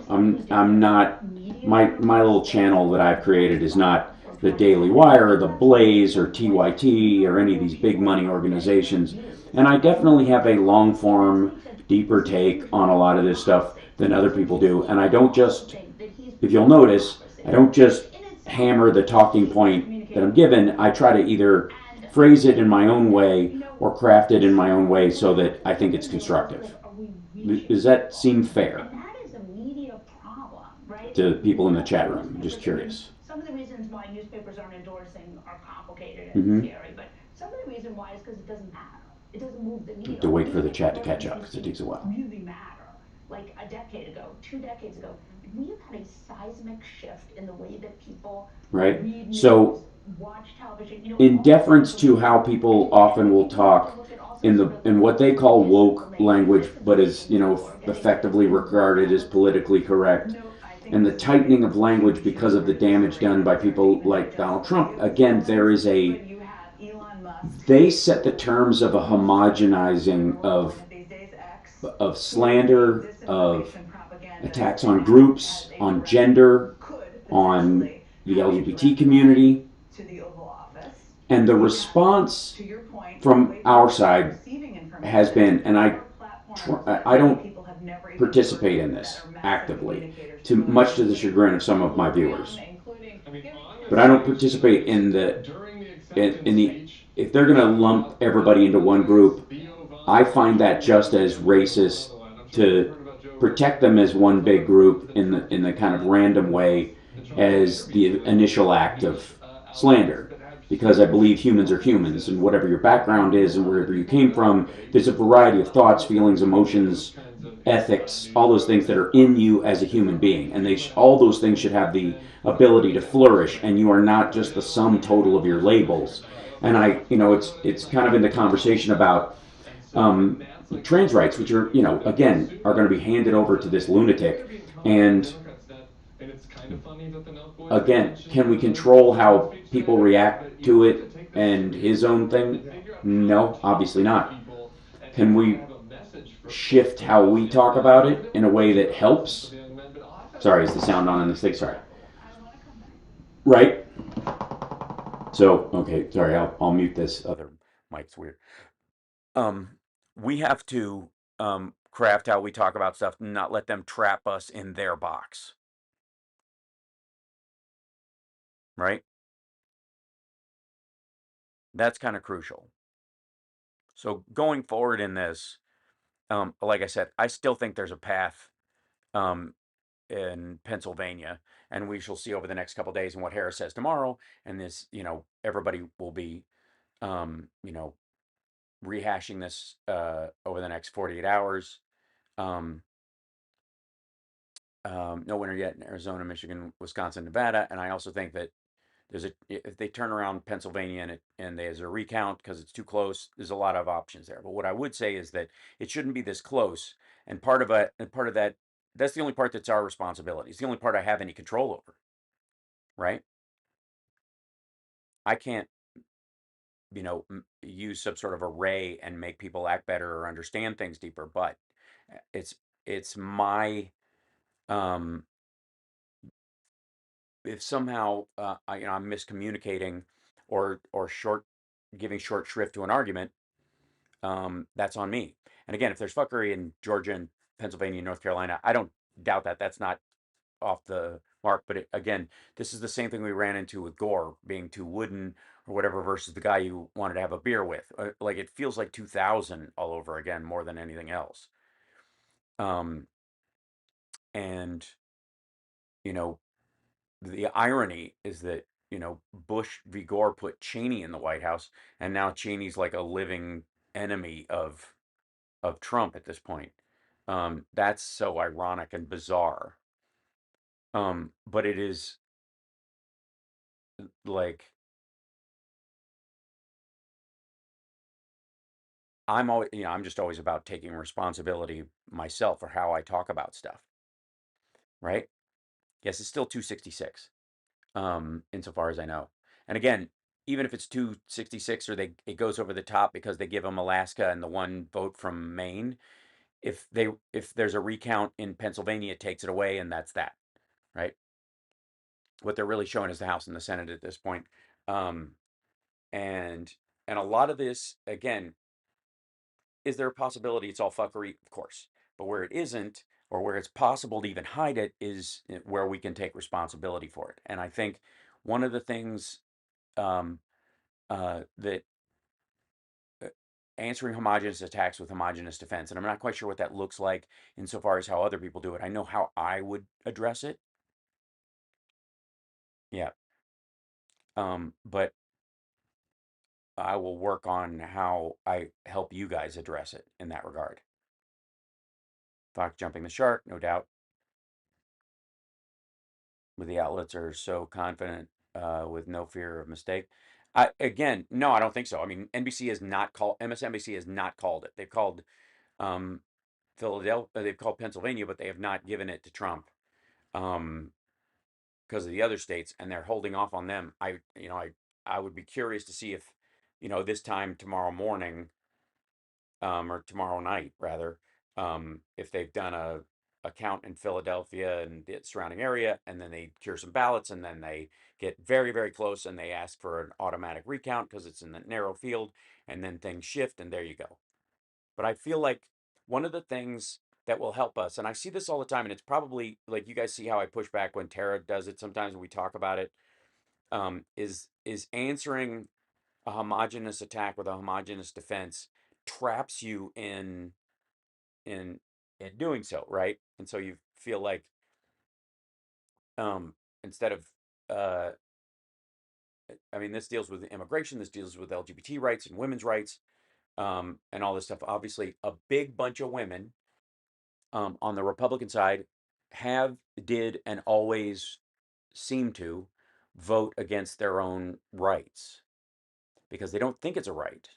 I'm not. My little channel that I've created is not the Daily Wire, or the Blaze, or TYT, or any of these big money organizations. And I definitely have a long form, deeper take on a lot of this stuff than other people do. And I don't just, if you'll notice, I don't just hammer the talking point that I'm given. I try to either phrase it in my own way or craft it in my own way so that I think it's constructive. Does that seem fair? to people in the chat room. I'm just curious. Some of the reasons why newspapers aren't endorsing are complicated and Mhm. scary, but some of the reason why is because it doesn't matter. It doesn't move the needle. To wait for the These chat to catch up because it emergencies takes a while. really matter. Like a decade ago, 2 decades ago, we have had a seismic shift in the way that people Right? read news, So, watch television. You know, in all deference these to things how people often will talk in what they call woke language, but is, you know, effectively regarded as politically correct, and the tightening of language because of the damage done by people like Donald Trump, again, there is a, they set the terms of a homogenizing of slander, of attacks on groups, on gender, on the LGBT community. And the response from our side has been, and I don't participate in this actively, much to the chagrin of some of my viewers. But I don't participate in the if they're going to lump everybody into one group, I find that just as racist to protect them as one big group in the kind of random way as the initial act of slander, because I believe humans are humans, and whatever your background is and wherever you came from, there's a variety of thoughts, feelings, emotions, ethics, all those things that are in you as a human being, and all those things should have the ability to flourish, and you are not just the sum total of your labels. And it's kind of in the conversation about trans rights, which are, again, are going to be handed over to this lunatic. And again, can we control how people react to it and his own thing? No, obviously not. Can we shift how we talk about it in a way that helps? Sorry, is the sound on in this thing? Sorry. Right? So, okay, sorry, I'll mute this other mic's weird. We have to craft how we talk about stuff and not let them trap us in their box. Right? That's kind of crucial. So going forward in this, like I said, I still think there's a path in Pennsylvania, and we shall see over the next couple of days and what Harris says tomorrow. And this, everybody will be, rehashing this over the next 48 hours. No winner yet in Arizona, Michigan, Wisconsin, Nevada, and I also think that if they turn around Pennsylvania and there's a recount because it's too close, there's a lot of options there. But what I would say is that it shouldn't be this close, and part of that, that's the only part that's our responsibility. It's the only part I have any control over, right? I can't, use some sort of array and make people act better or understand things deeper, but it's my if somehow I'm miscommunicating or giving short shrift to an argument, that's on me. And again, if there's fuckery in Georgia and Pennsylvania and North Carolina, I don't doubt that. That's not off the mark. But again, this is the same thing we ran into with Gore being too wooden or whatever versus the guy you wanted to have a beer with. Like it feels like 2000 all over again more than anything else. And the irony is that Bush v. Gore put Cheney in the White House, and now Cheney's like a living enemy of Trump at this point. That's so ironic and bizarre. But it is like I'm just always about taking responsibility myself for how I talk about stuff. Right? Yes, it's still 266. Insofar as I know. And again, even if it's 266 or it goes over the top because they give them Alaska and the one vote from Maine, if there's a recount in Pennsylvania, it takes it away, and that's that, right? What they're really showing is the House and the Senate at this point. And a lot of this, again, is there a possibility it's all fuckery? Of course. But where it isn't, or where it's possible to even hide it, is where we can take responsibility for it. And I think one of the things that answering homogenous attacks with homogenous defense, and I'm not quite sure what that looks like insofar as how other people do it. I know how I would address it, Yeah. But I will work on how I help you guys address it in that regard. Fox jumping the shark, no doubt. With the outlets are so confident with no fear of mistake. No, I don't think so. I mean, NBC has not called MSNBC has not called it. They've called um, Philadelphia, they've called Pennsylvania, but they have not given it to Trump because of the other states, and they're holding off on them. I would be curious to see if this time tomorrow morning or tomorrow night rather, if they've done a count in Philadelphia and the surrounding area, and then they cure some ballots, and then they get very, very close, and they ask for an automatic recount because it's in the narrow field, and then things shift, and there you go. But I feel like one of the things that will help us, and I see this all the time, and it's probably like you guys see how I push back when Tara does it sometimes when we talk about it, is answering a homogenous attack with a homogenous defense traps you in doing so, right? And so you feel like um instead of uh I mean, this deals with immigration, this deals with LGBT rights and women's rights, and all this stuff. Obviously, a big bunch of women on the Republican side did and always seem to vote against their own rights because they don't think it's a right.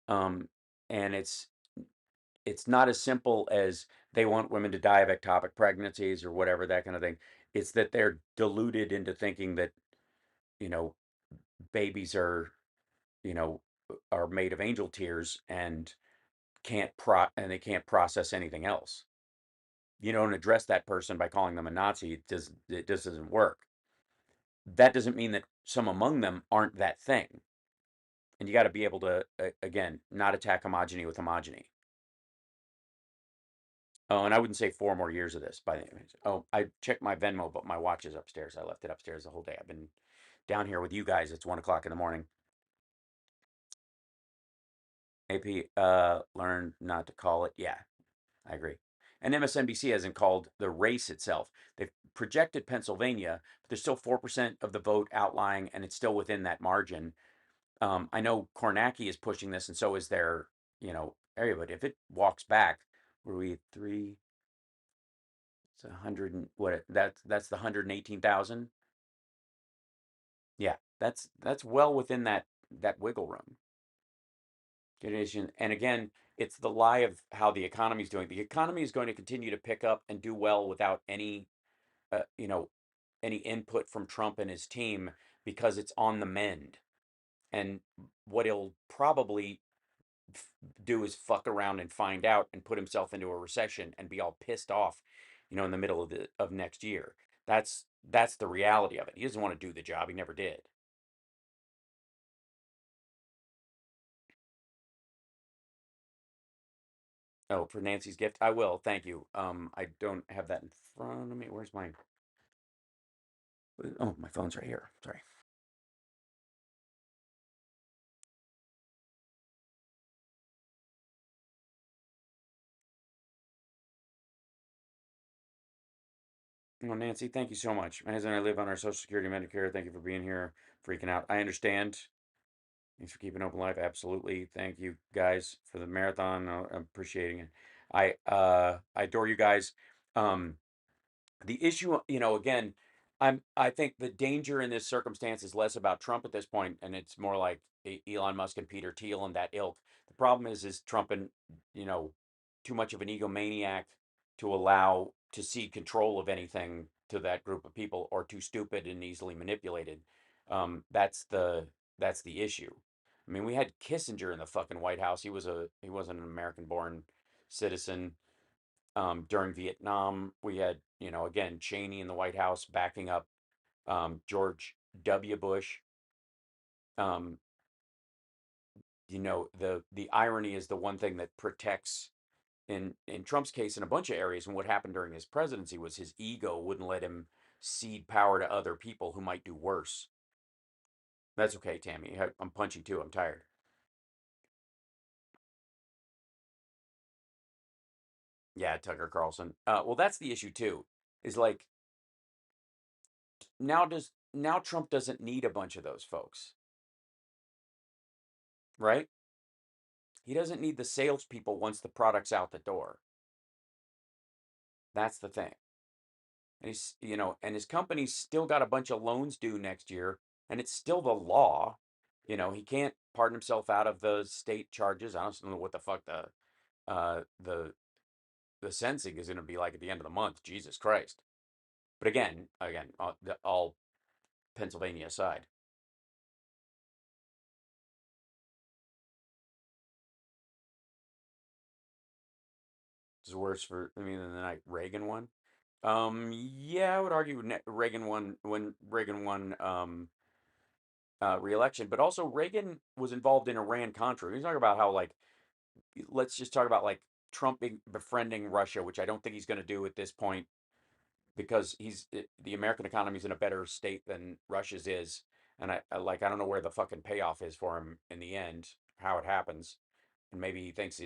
And it's not as simple as they want women to die of ectopic pregnancies or whatever, that kind of thing. It's that they're deluded into thinking that, you know, babies you know, are made of angel tears and they can't process anything else. You don't address that person by calling them a Nazi. It just doesn't work. That doesn't mean that some among them aren't that thing. And you got to be able to, again, not attack homogeny with homogeny. Oh, and I wouldn't say 4 more years of this by the way. Oh, I checked my Venmo, but my watch is upstairs. I left it upstairs the whole day. I've been down here with you guys. It's 1 o'clock in the morning. AP, learn not to call it. Yeah, I agree. And MSNBC hasn't called the race itself. They've projected Pennsylvania, but there's still 4% of the vote outlying, and it's still within that margin. I know Kornacki is pushing this, and so is their, area. But if it walks back, were we three? It's 100 and what? That's the 118,000. Yeah, that's well within that wiggle room. And again, it's the lie of how the economy is doing. The economy is going to continue to pick up and do well without uh, you know, any input from Trump and his team because it's on the mend. And what he'll probably do is fuck around and find out and put himself into a recession and be all pissed off, in the middle of next year. That's the reality of it. He doesn't want to do the job. He never did. Oh, for Nancy's gift, I will. Thank you. I don't have that in front of me. Where's mine? Oh, my phone's right here. Sorry. Well, Nancy, thank you so much. My husband and I live on our Social Security, Medicare. Thank you for being here, freaking out. I understand. Thanks for keeping open life. Absolutely. Thank you guys for the marathon. I'm appreciating it. I adore you guys. Um, the issue, again, I think the danger in this circumstance is less about Trump at this point, and it's more like Elon Musk and Peter Thiel and that ilk. The problem is Trump and you know too much of an egomaniac to allow to cede control of anything to that group of people, or too stupid and easily manipulated. That's the issue. I mean, we had Kissinger in the fucking White House. He wasn't an American born citizen. During Vietnam, we had, again, Cheney in the White House backing up George W. Bush. Um, the irony is the one thing that protects in Trump's case in a bunch of areas, and what happened during his presidency was his ego wouldn't let him cede power to other people who might do worse. That's okay, Tammy. I'm punchy too. I'm tired. Yeah, Tucker Carlson. Well, that's the issue too. is like now Trump doesn't need a bunch of those folks, right? He doesn't need the salespeople once the product's out the door. That's the thing. And and his company's still got a bunch of loans due next year, and it's still the law. He can't pardon himself out of the state charges. I don't know what the fuck uh the the sentencing is going to be like at the end of the month. Jesus Christ. But again, all Pennsylvania aside. It's worse than the night Reagan won. Yeah, I would argue Reagan won when Reagan won re-election, but also Reagan was involved in Iran-Contra. He's talking about how let's just talk about Trump befriending Russia, which I don't think he's going to do at this point because the American economy is in a better state than Russia's is, and I don't know where the fucking payoff is for him in the end, how it happens, and maybe he thinks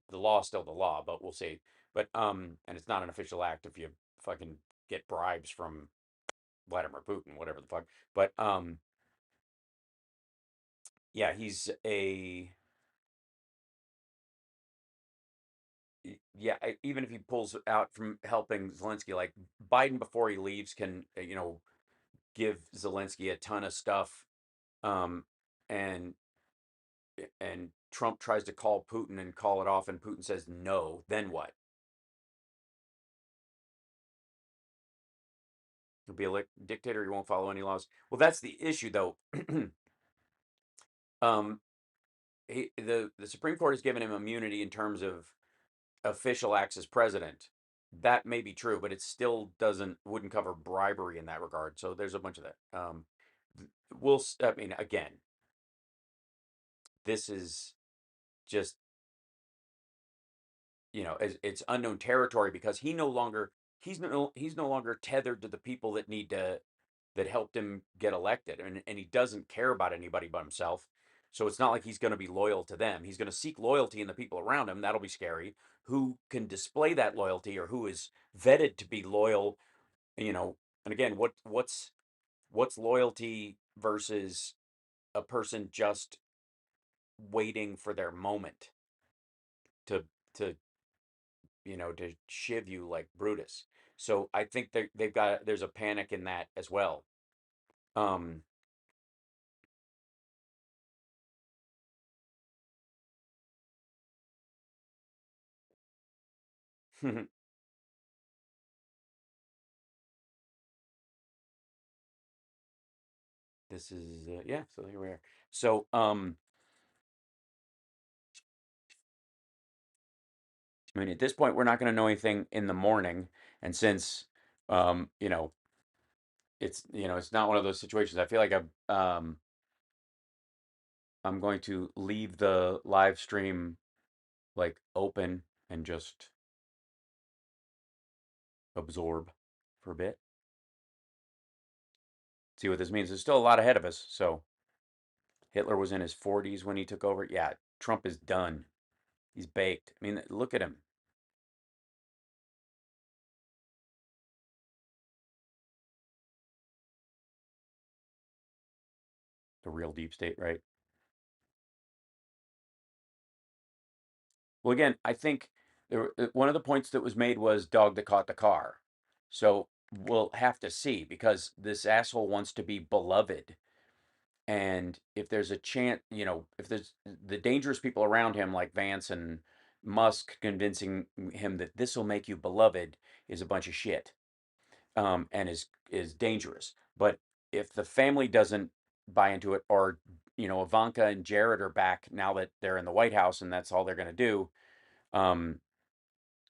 the law is still the law, but we'll see. But and it's not an official act if you fucking get bribes from Vladimir Putin, whatever the fuck. But yeah, he's a yeah. Even if he pulls out from helping Zelensky, like Biden before he leaves can give Zelensky a ton of stuff, um, and Trump tries to call Putin and call it off, and Putin says no. Then what? He'll be a dictator. He won't follow any laws. Well, that's the issue, though. um, the Supreme Court has given him immunity in terms of official acts as president. That may be true, but it still wouldn't cover bribery in that regard. So there's a bunch of that. Again, this is just it's unknown territory because he's no longer tethered to the people that helped him get elected, and he doesn't care about anybody but himself. So it's not like he's going to be loyal to them. He's going to seek loyalty in the people around him. That'll be scary. Who can display that loyalty or who is vetted to be loyal? And again, what's loyalty versus a person just waiting for their moment to to to shiv you like Brutus. So I think there's a panic in that as well. Um, this is yeah. So here we are. So at this point, we're not going to know anything in the morning, and since um, you know, it's not one of those situations. I feel like I'm going to leave the live stream open and just absorb for a bit. See what this means. There's still a lot ahead of us. So Hitler was in his 40s when he took over. Yeah, Trump is done. He's baked. Look at him. The real deep state, right? Well, again, I think one of the points that was made was dog that caught the car. So we'll have to see because this asshole wants to be beloved. And if there's a chance, if there's the dangerous people around him like Vance and Musk convincing him that this will make you beloved is a bunch of shit, and is dangerous. But if the family doesn't buy into it, or Ivanka and Jared are back now that they're in the White House and that's all they're going to do, um,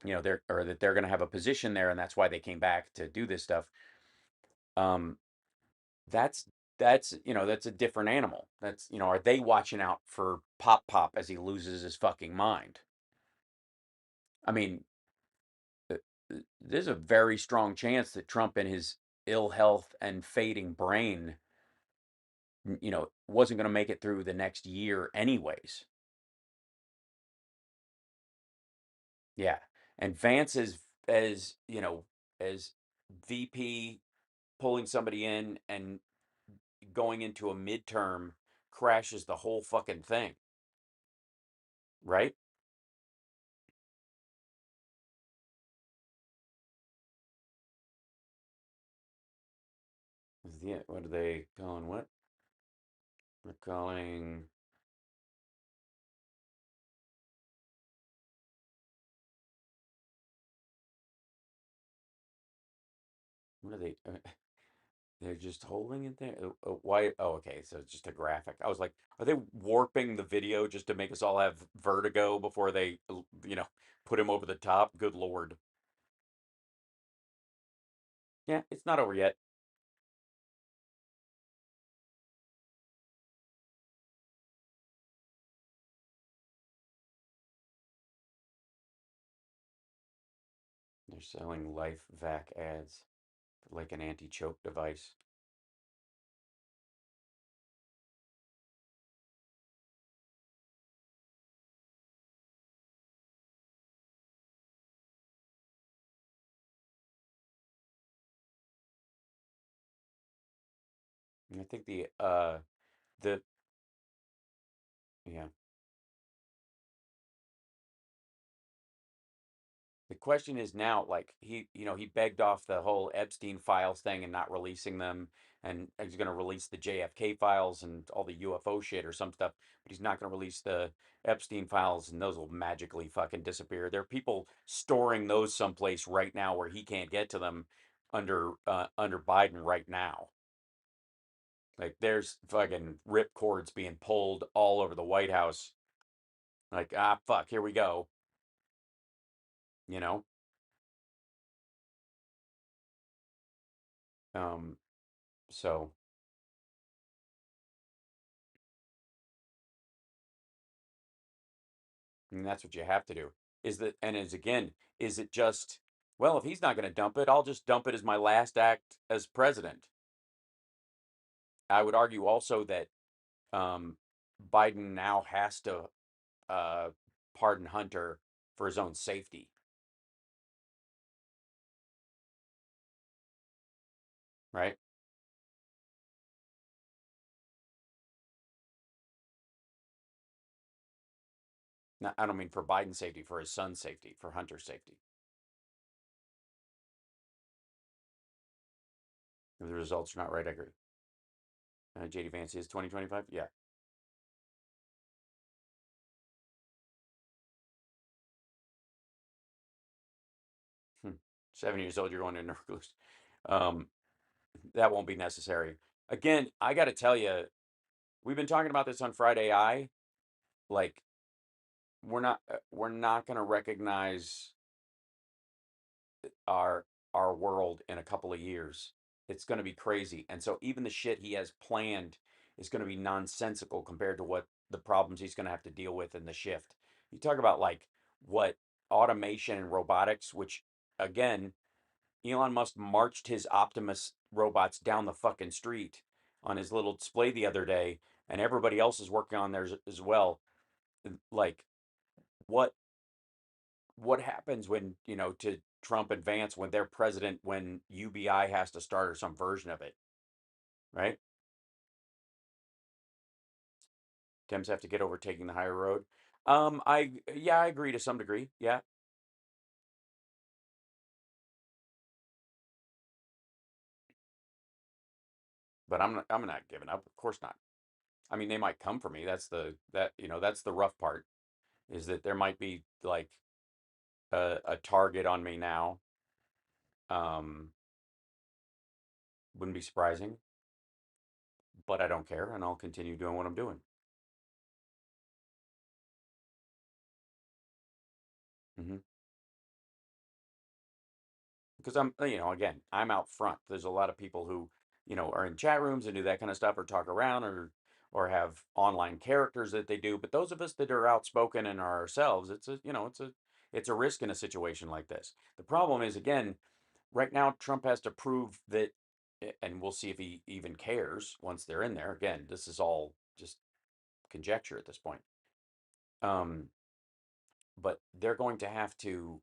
that they're going to have a position there and that's why they came back to do this stuff. Um, that's that's a different animal. That's are they watching out for Pop as he loses his fucking mind? I mean, there's a very strong chance that Trump in his ill health and fading brain wasn't going to make it through the next year anyways. Yeah. And Vance is as as VP pulling somebody in and going into a midterm crashes the whole fucking thing, right? What are they calling? What they're calling? What are they? They're just holding it there. Why? Oh, okay. So it's just a graphic. I was like, are they warping the video just to make us all have vertigo before they, put him over the top? Good Lord. Yeah, it's not over yet. They're selling Life Vac ads like an anti-choke device. And I think the yeah. The question is now, like he begged off the whole Epstein files thing and not releasing them, and he's going to release the JFK files and all the UFO shit or some stuff, but he's not going to release the Epstein files, and those will magically fucking disappear. There are people storing those someplace right now where he can't get to them under Biden right now. Like there's fucking rip cords being pulled all over the White House. Like fuck, here we go. You know. Um. So. And that's what you have to do. Is it just, well, if he's not going to dump it, I'll just dump it as my last act as president. I would argue also that um, Biden now has to uh, pardon Hunter for his own safety, right? No, I don't mean for Biden's safety, for his son's safety, for Hunter's safety. If the results are not right, I agree. JD Vance is 2025? Yeah. Hmm. 7 years old, you're going to nucleus. Um, that won't be necessary. Again, I got to tell you, we've been talking about this on Friday Eye. Like, we're not going to recognize our our world in a couple of years. It's going to be crazy. And so even the shit he has planned is going to be nonsensical compared to what the problems he's going to have to deal with in the shift. You talk about like what automation and robotics, which again, Elon Musk marched his Optimus robots down the fucking street on his little display the other day, and everybody else is working on theirs as well. Like, what what happens when, to Trump and Vance when they're president, when UBI has to start or some version of it, right? Dems have to get over taking the higher road. I agree to some degree. Yeah, but I'm not giving up. Of course not. I mean, they might come for me. That's the rough part, is that there might be like a target on me now. Um, wouldn't be surprising, but I don't care, and I'll continue doing what I'm doing. Hmm. Because again, I'm out front. There's a lot of people who, are in chat rooms and do that kind of stuff or talk around or have online characters that they do. But those of us that are outspoken and are ourselves, it's a risk in a situation like this. The problem is, again, right now Trump has to prove that, and we'll see if he even cares once they're in there. Again, this is all just conjecture at this point. Um, but they're going to have to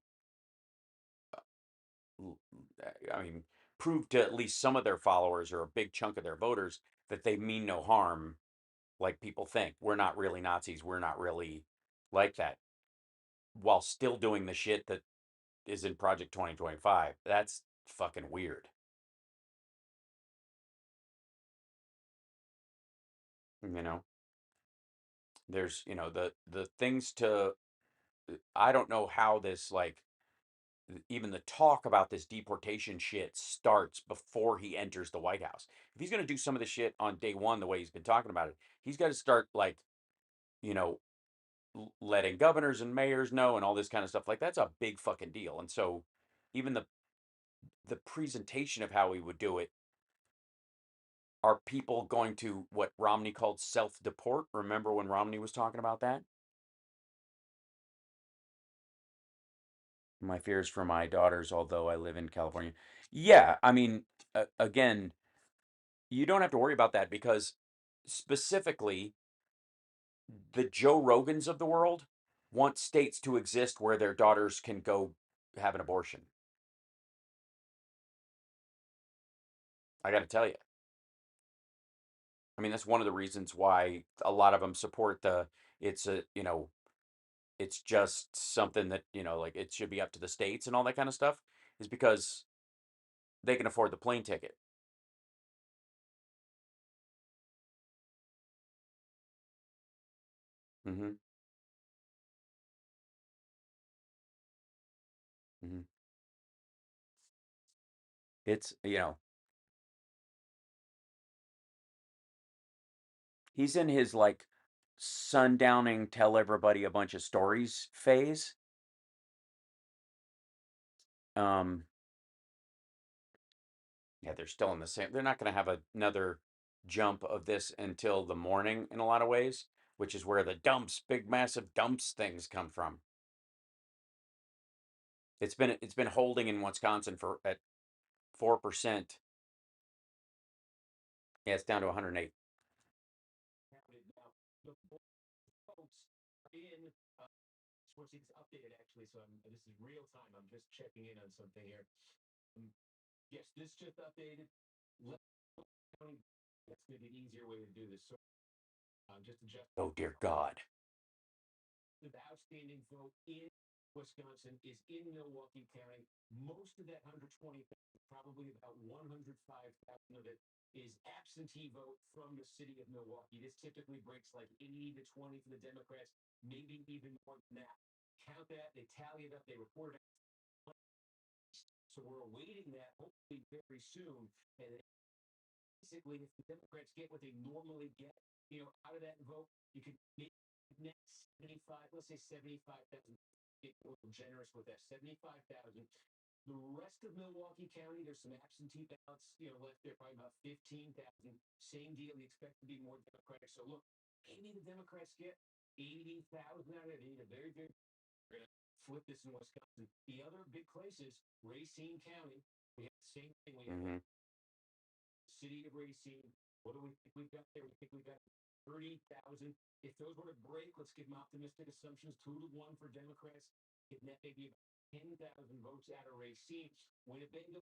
I mean, prove to at least some of their followers or a big chunk of their voters that they mean no harm, like people think. We're not really Nazis. We're not really like that, while still doing the shit that is in Project 2025. That's fucking weird. You know, there's, the things to, I don't know how this, like, even the talk about this deportation shit starts before he enters the White House. If he's going to do some of the shit on day one, the way he's been talking about it, he's got to start, like, you know, letting governors and mayors know and all this kind of stuff. Like, that's a big fucking deal. And so even the presentation of how he would do it, are people going to what Romney called self-deport? Remember when Romney was talking about that? My fears for my daughters, although I live in California. Yeah, I mean, again, you don't have to worry about that because specifically the Joe Rogans of the world want states to exist where their daughters can go have an abortion. I got to tell you. I mean, that's one of the reasons why a lot of them support it's a, it's just something that, like it should be up to the states and all that kind of stuff, is because they can afford the plane ticket. Mm-hmm. Mm-hmm. It's, he's in his like sundowning, tell everybody a bunch of stories phase. Um, yeah, they're still in the same. They're not going to have another jump of this until the morning in a lot of ways, which is where the big massive dumps things come from. It's been holding in Wisconsin for at 4%. Yeah, it's down to 108. We'll see this updated actually, so this is real time. I'm just checking in on something here. Yes, this just updated. That's going to be an easier way to do this. So just adjust. Oh dear God. The outstanding vote in Wisconsin is in Milwaukee County. Most of that 120, probably about 105,000 of it is absentee vote from the city of Milwaukee. This typically breaks like 80 to 20 for the Democrats, maybe even more than that. Count that, they tally it up, they report it. So we're awaiting that hopefully very soon. And basically, if the Democrats get what they normally get, out of that vote, you could make next 75, let's say 75,000. Get a little generous with that 75,000. The rest of Milwaukee County, there's some absentee ballots, left there, probably about 15,000. Same deal. We expect to be more Democratic. So look, maybe the Democrats get 80,000 out of it. A very, very. We're gonna flip this in Wisconsin. The other big places, Racine County, we have the same thing. We have city of Racine. What do we think we've got there? We think we've got 30,000. If those were to break, let's give them optimistic assumptions. 2-1 for Democrats. Give that maybe about 10,000 votes out of Racine. Winnebago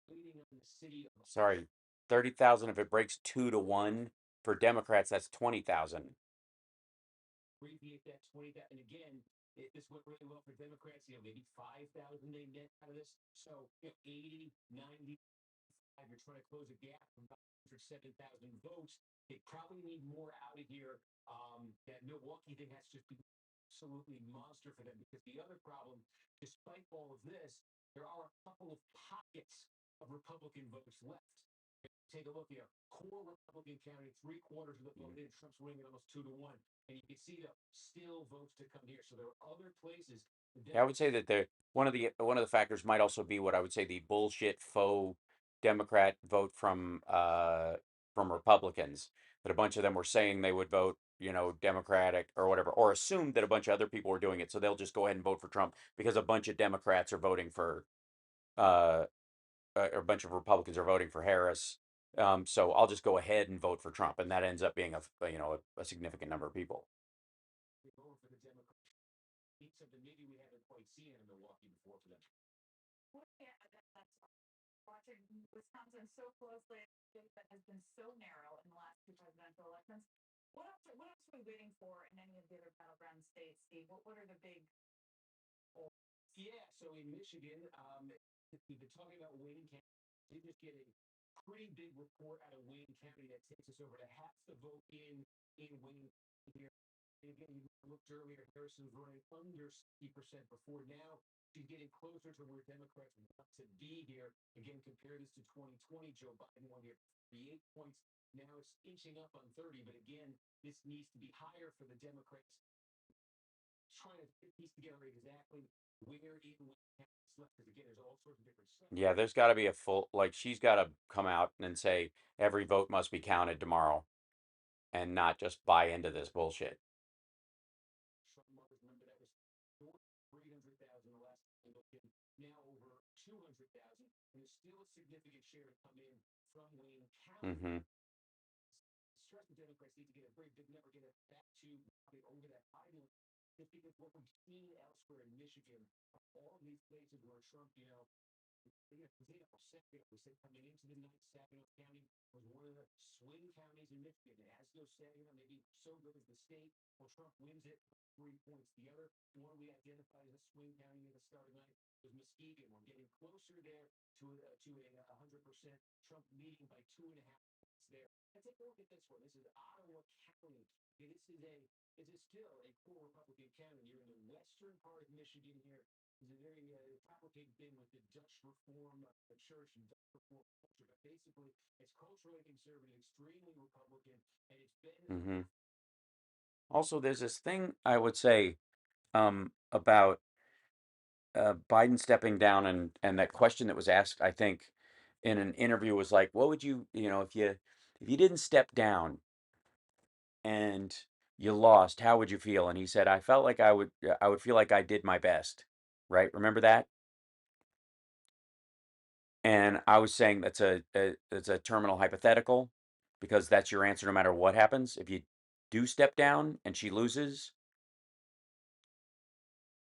leading on the city of. Sorry, 30,000. If it breaks 2-1 for Democrats, that's 20,000. Abbreviate that 20,000. And again, if this went really well for Democrats, maybe 5,000 they net out of this. So 80, 90. You're trying to close a gap from about 7,000 votes. They probably need more out of here. That Milwaukee thing has to just be absolutely monster for them, because the other problem, despite all of this, there are a couple of pockets of Republican votes left. Take a look here. Core Republican County, 3/4 of the vote in. Trump's winning almost 2-1. And you can see the still votes to come here. So there are other places. Yeah, I would say that one of the factors might also be what I would say the bullshit faux Democrat vote from Republicans, that a bunch of them were saying they would vote, Democratic or whatever, or assumed that a bunch of other people were doing it, so they'll just go ahead and vote for Trump because a bunch of Democrats are voting for or a bunch of Republicans are voting for Harris. So I'll just go ahead and vote for Trump, and that ends up being a significant number of people. Something maybe we haven't quite seen in Milwaukee before for them. Wisconsin so closely, a state that has been so narrow in the last two presidential elections. What else are we waiting for in any of the other battleground states, Steve? What are the big goals? Yeah, so in Michigan, we've been talking about Wayne County. We did just get a pretty big report out of Wayne County that takes us over to half the vote in Wayne here. Again, you looked earlier, Harrison was running under 60% before. Now she's getting closer to where Democrats want to be here. Again, compare this to 2020. Joe Biden won here 38 points. Now it's inching up on 30. But again, this needs to be higher for the Democrats. Trying to piece together exactly where in it's left. Because again, there's all sorts of different stuff. Yeah, there's got to be a full, like, she's got to come out and say every vote must be counted tomorrow and not just buy into this bullshit. Trump numbers, remember that was 300,000 the last election, now over 200,000, and there's still a significant share to come in from Wayne County. Mm-hmm. Stress the Democrats need to get a break, but never get it back to over that Biden. Just because what we've seen elsewhere in Michigan, all these places where Trump, we said coming into the night, Saginaw County was one of the swing counties in Michigan. It has no Saginaw, maybe so good as the state. Well, Trump wins it 3 points. The other one we identified as a swing county at the start of the night was Muskegon. We're getting closer there to a 100%. Trump leading by 2.5 points there. And take a look at this one. This is Ottawa County. Okay, this is still a core Republican county. You're in the western part of Michigan here. It's a very complicated thing with the Dutch Reform Church and Dutch Reform culture, but basically it's culturally conservative, extremely Republican, and it's been. Mm-hmm. Also, there's this thing I would say about Biden stepping down, and that question that was asked, I think, in an interview was like, what would you, if you didn't step down and you lost, how would you feel? And he said, I felt like I would feel like I did my best. Right? Remember that? And I was saying that's a terminal hypothetical, because that's your answer no matter what happens. If you do step down and she loses,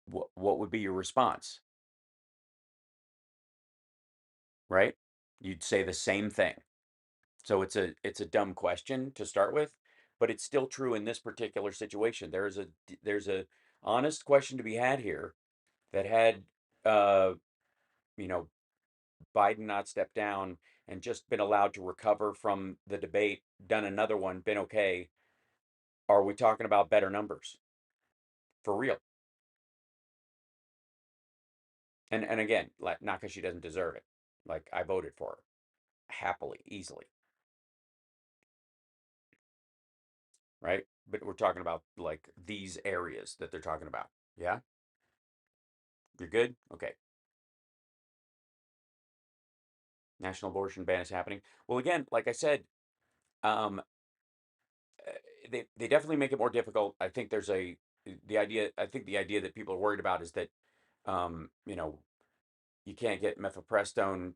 what would be your response? Right? You'd say the same thing. So it's a dumb question to start with, but it's still true in this particular situation. There's a honest question to be had here that had Biden not stepped down and just been allowed to recover from the debate, done another one, been okay. Are we talking about better numbers? For real? And again, not because she doesn't deserve it. Like, I voted for her happily, easily. Right? But we're talking about like these areas that they're talking about. Yeah? You're good? Okay. National abortion ban is happening. Well, again, like I said, um, they definitely make it more difficult. I think the idea that people are worried about is that you can't get mifepristone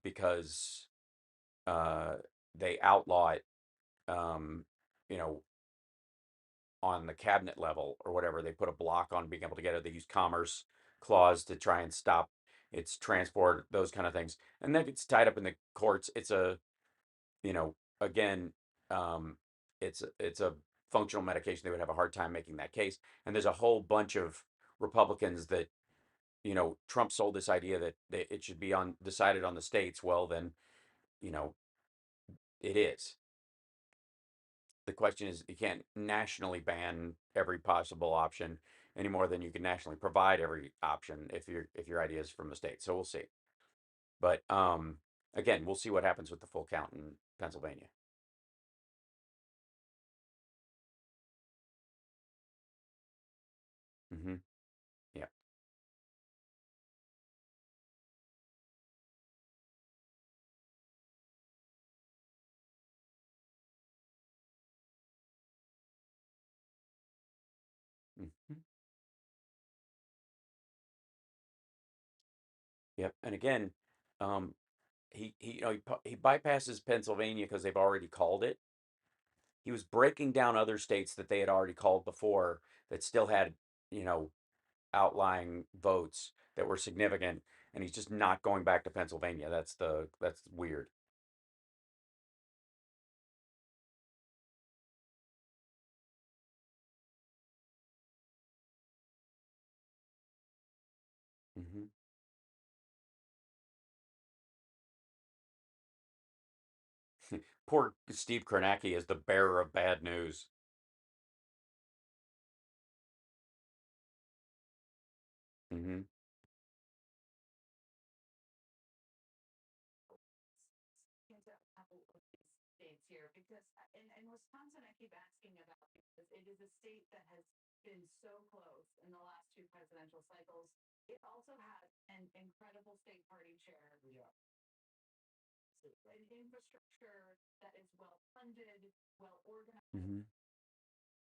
because they outlaw it, you know, on the cabinet level or whatever. They put a block on being able to get it. They use commerce clause to try and stop its transport, those kind of things. And that gets tied up in the courts. It's again, it's a functional medication. They would have a hard time making that case. And there's a whole bunch of Republicans that, Trump sold this idea that it should be decided on the states. Well, then, it is. The question is, you can't nationally ban every possible option any more than you can nationally provide every option if your idea is from the state. So we'll see. But again, we'll see what happens with the full count in Pennsylvania. Mm-hmm. Yeah. Mm-hmm. Yep. And again, he bypasses Pennsylvania because they've already called it. He was breaking down other states that they had already called before that still had, outlying votes that were significant. and he's just not going back to Pennsylvania. That's weird. Hmm. Poor Steve Kornacki is the bearer of bad news. Hmm. Into a couple of these states here because in Wisconsin, I keep asking about because it is a state that has been so close in the last two presidential cycles. It also has an incredible state party chair. Yeah. An infrastructure that is well funded, well organized. Hmm.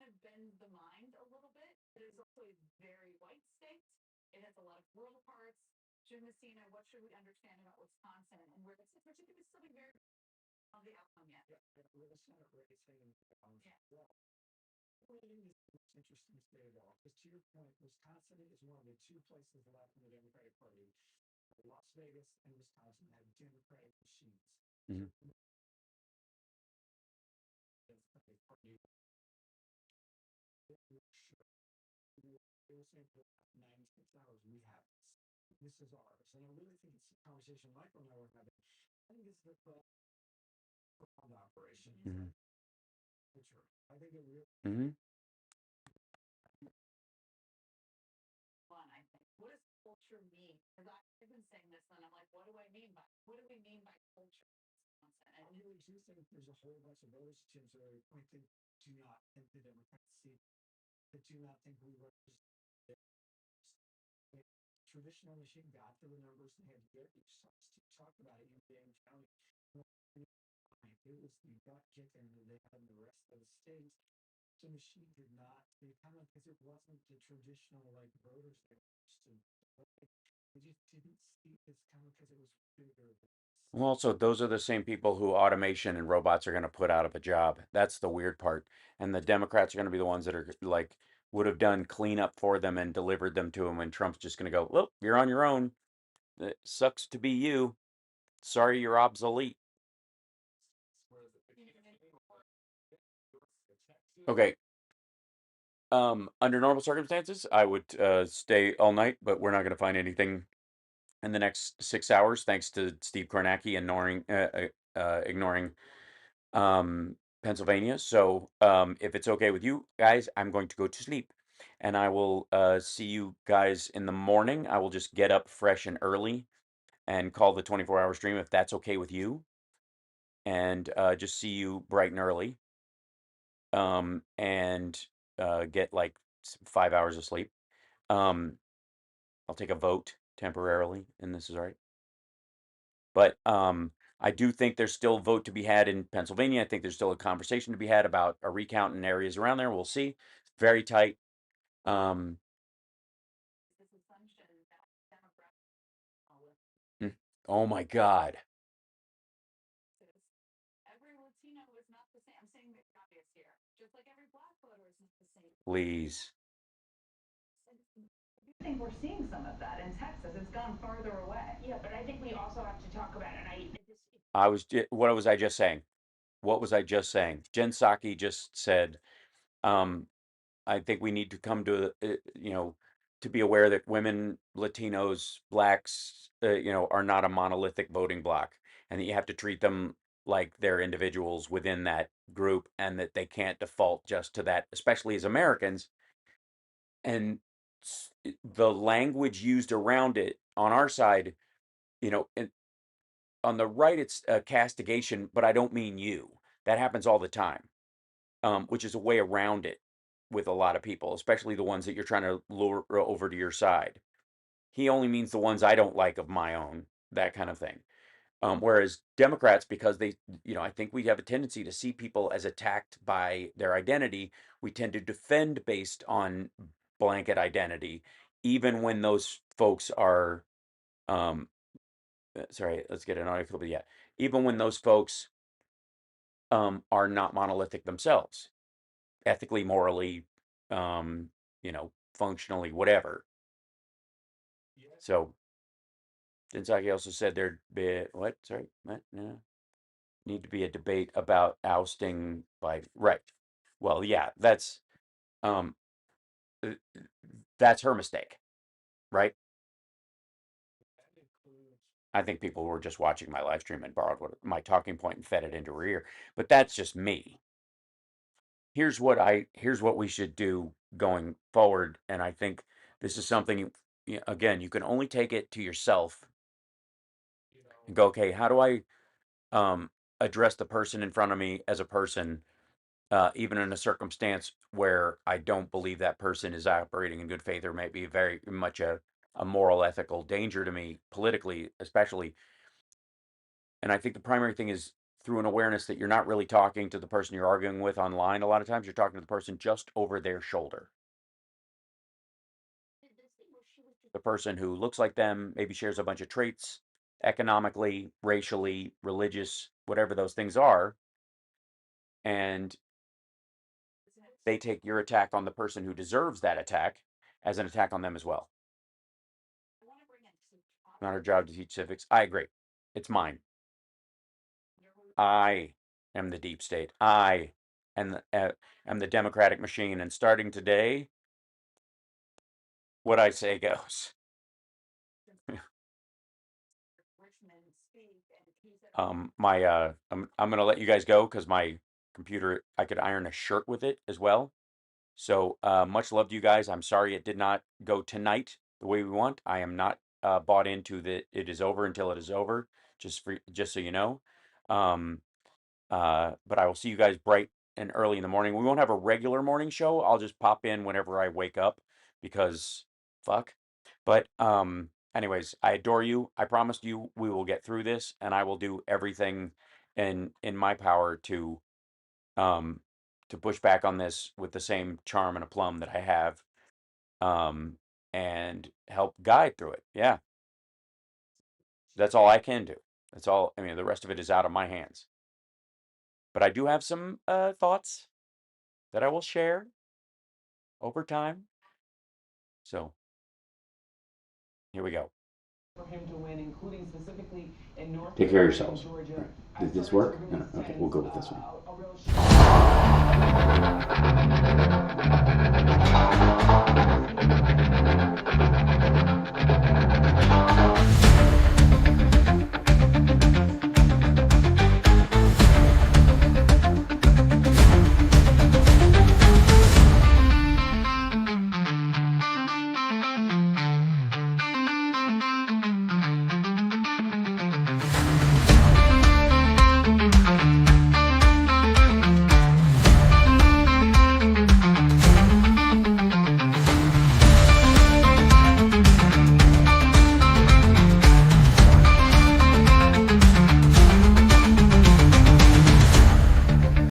Kind of bend the mind a little bit. It is also a very white state. It has a lot of rural parts. Jim Messina, what should we understand about Wisconsin and where this is, particularly still be very of the outcome yet? Yeah, with the Senate race hanging around. Yeah. Well, voting is the most interesting state of all. Because to your point, Wisconsin is one of the two places left in the Democratic Party. Las Vegas and Wisconsin have Democratic machines. Hmm. Democratic Party. They were saying for 96 hours, we have this. This is ours. And I really think it's a conversation Michael and I were having. I think it's the ground operation. Hmm. I think it really. Hmm. One, I think. What does culture mean? Because I've been saying this, and I'm like, what do we mean by culture? I really do think there's a whole bunch of voters, Tim, so I think do not think the Democrats see, that do not think we represent the traditional machine got to the numbers they had to get. You talk about it in Dane County. It was the butt kicking that they had in the rest of the states. The machine did not, they kind of, because it wasn't the traditional like voters that used to, they just didn't see this coming because it was bigger. Well, also, those are the same people who automation and robots are going to put out of a job. That's the weird part. And the Democrats are going to be the ones that are like would have done cleanup for them and delivered them to them. And Trump's just going to go, well, you're on your own. It sucks to be you. Sorry, you're obsolete. Okay. Under normal circumstances, I would stay all night, but we're not going to find anything in the next 6 hours, thanks to Steve Kornacki ignoring Pennsylvania. So if it's okay with you guys, I'm going to go to sleep, and I will see you guys in the morning. I will just get up fresh and early and call the 24-hour stream if that's okay with you, and just see you bright and early, and get like 5 hours of sleep. I'll take a vote temporarily, and this is all right. But I do think there's still a vote to be had in Pennsylvania. I think there's still a conversation to be had about a recount in areas around there. We'll see. It's very tight. Mm, oh my God. Every Latino is not the same. I'm saying the obvious here. Just like every black voter is not the same. Please. I think we're seeing some of that in Texas. It's gone farther away. Yeah, but I think we also have to talk about it. What was I just saying? What was I just saying? Jen Psaki just said, I think we need to come to, to be aware that women, Latinos, blacks, are not a monolithic voting bloc, and that you have to treat them like they're individuals within that group, and that they can't default just to that, especially as Americans. And the language used around it on our side, and on the right, it's castigation, but I don't mean you. That happens all the time, which is a way around it with a lot of people, especially the ones that you're trying to lure over to your side. He only means the ones I don't like of my own, that kind of thing. Whereas Democrats, because I think we have a tendency to see people as attacked by their identity, we tend to defend based on blanket identity, even when those folks are, sorry, let's get an article, but yeah, even when those folks are not monolithic themselves, ethically, morally, functionally, whatever. So Densaki also said there'd be what? Sorry, what? No. Need to be a debate about ousting by right. Well, yeah, that's uh, her mistake, right? I think people were just watching my live stream and borrowed my talking point and fed it into her ear. But that's just me. Here's what we should do going forward, and I think this is something. Again, you can only take it to yourself and go, okay, how do I address the person in front of me as a person, even in a circumstance where I don't believe that person is operating in good faith or might be very much a moral, ethical danger to me politically, especially. And I think the primary thing is through an awareness that you're not really talking to the person you're arguing with online. A lot of times you're talking to the person just over their shoulder. The person who looks like them, maybe shares a bunch of traits, economically, racially, religious, whatever those things are. And they take your attack on the person who deserves that attack as an attack on them as well. Not our job to teach civics. I agree. It's mine. I am the deep state. I am the democratic machine. And starting today, what I say goes. I'm gonna let you guys go because my computer, I could iron a shirt with it as well. So much love to you guys. I'm sorry it did not go tonight the way we want. I am not bought into that it is over until it is over. Just so you know. But I will see you guys bright and early in the morning. We won't have a regular morning show. I'll just pop in whenever I wake up because fuck. But anyways, I adore you. I promised you we will get through this, and I will do everything in my power to push back on this with the same charm and aplomb that I have, and help guide through it. Yeah, that's all I can do. That's all. I mean, the rest of it is out of my hands. But I do have some thoughts that I will share over time. So here we go. For him to win, including specifically in North Take care of yourselves. Georgia. Did this work? No. Okay, we'll go with this one.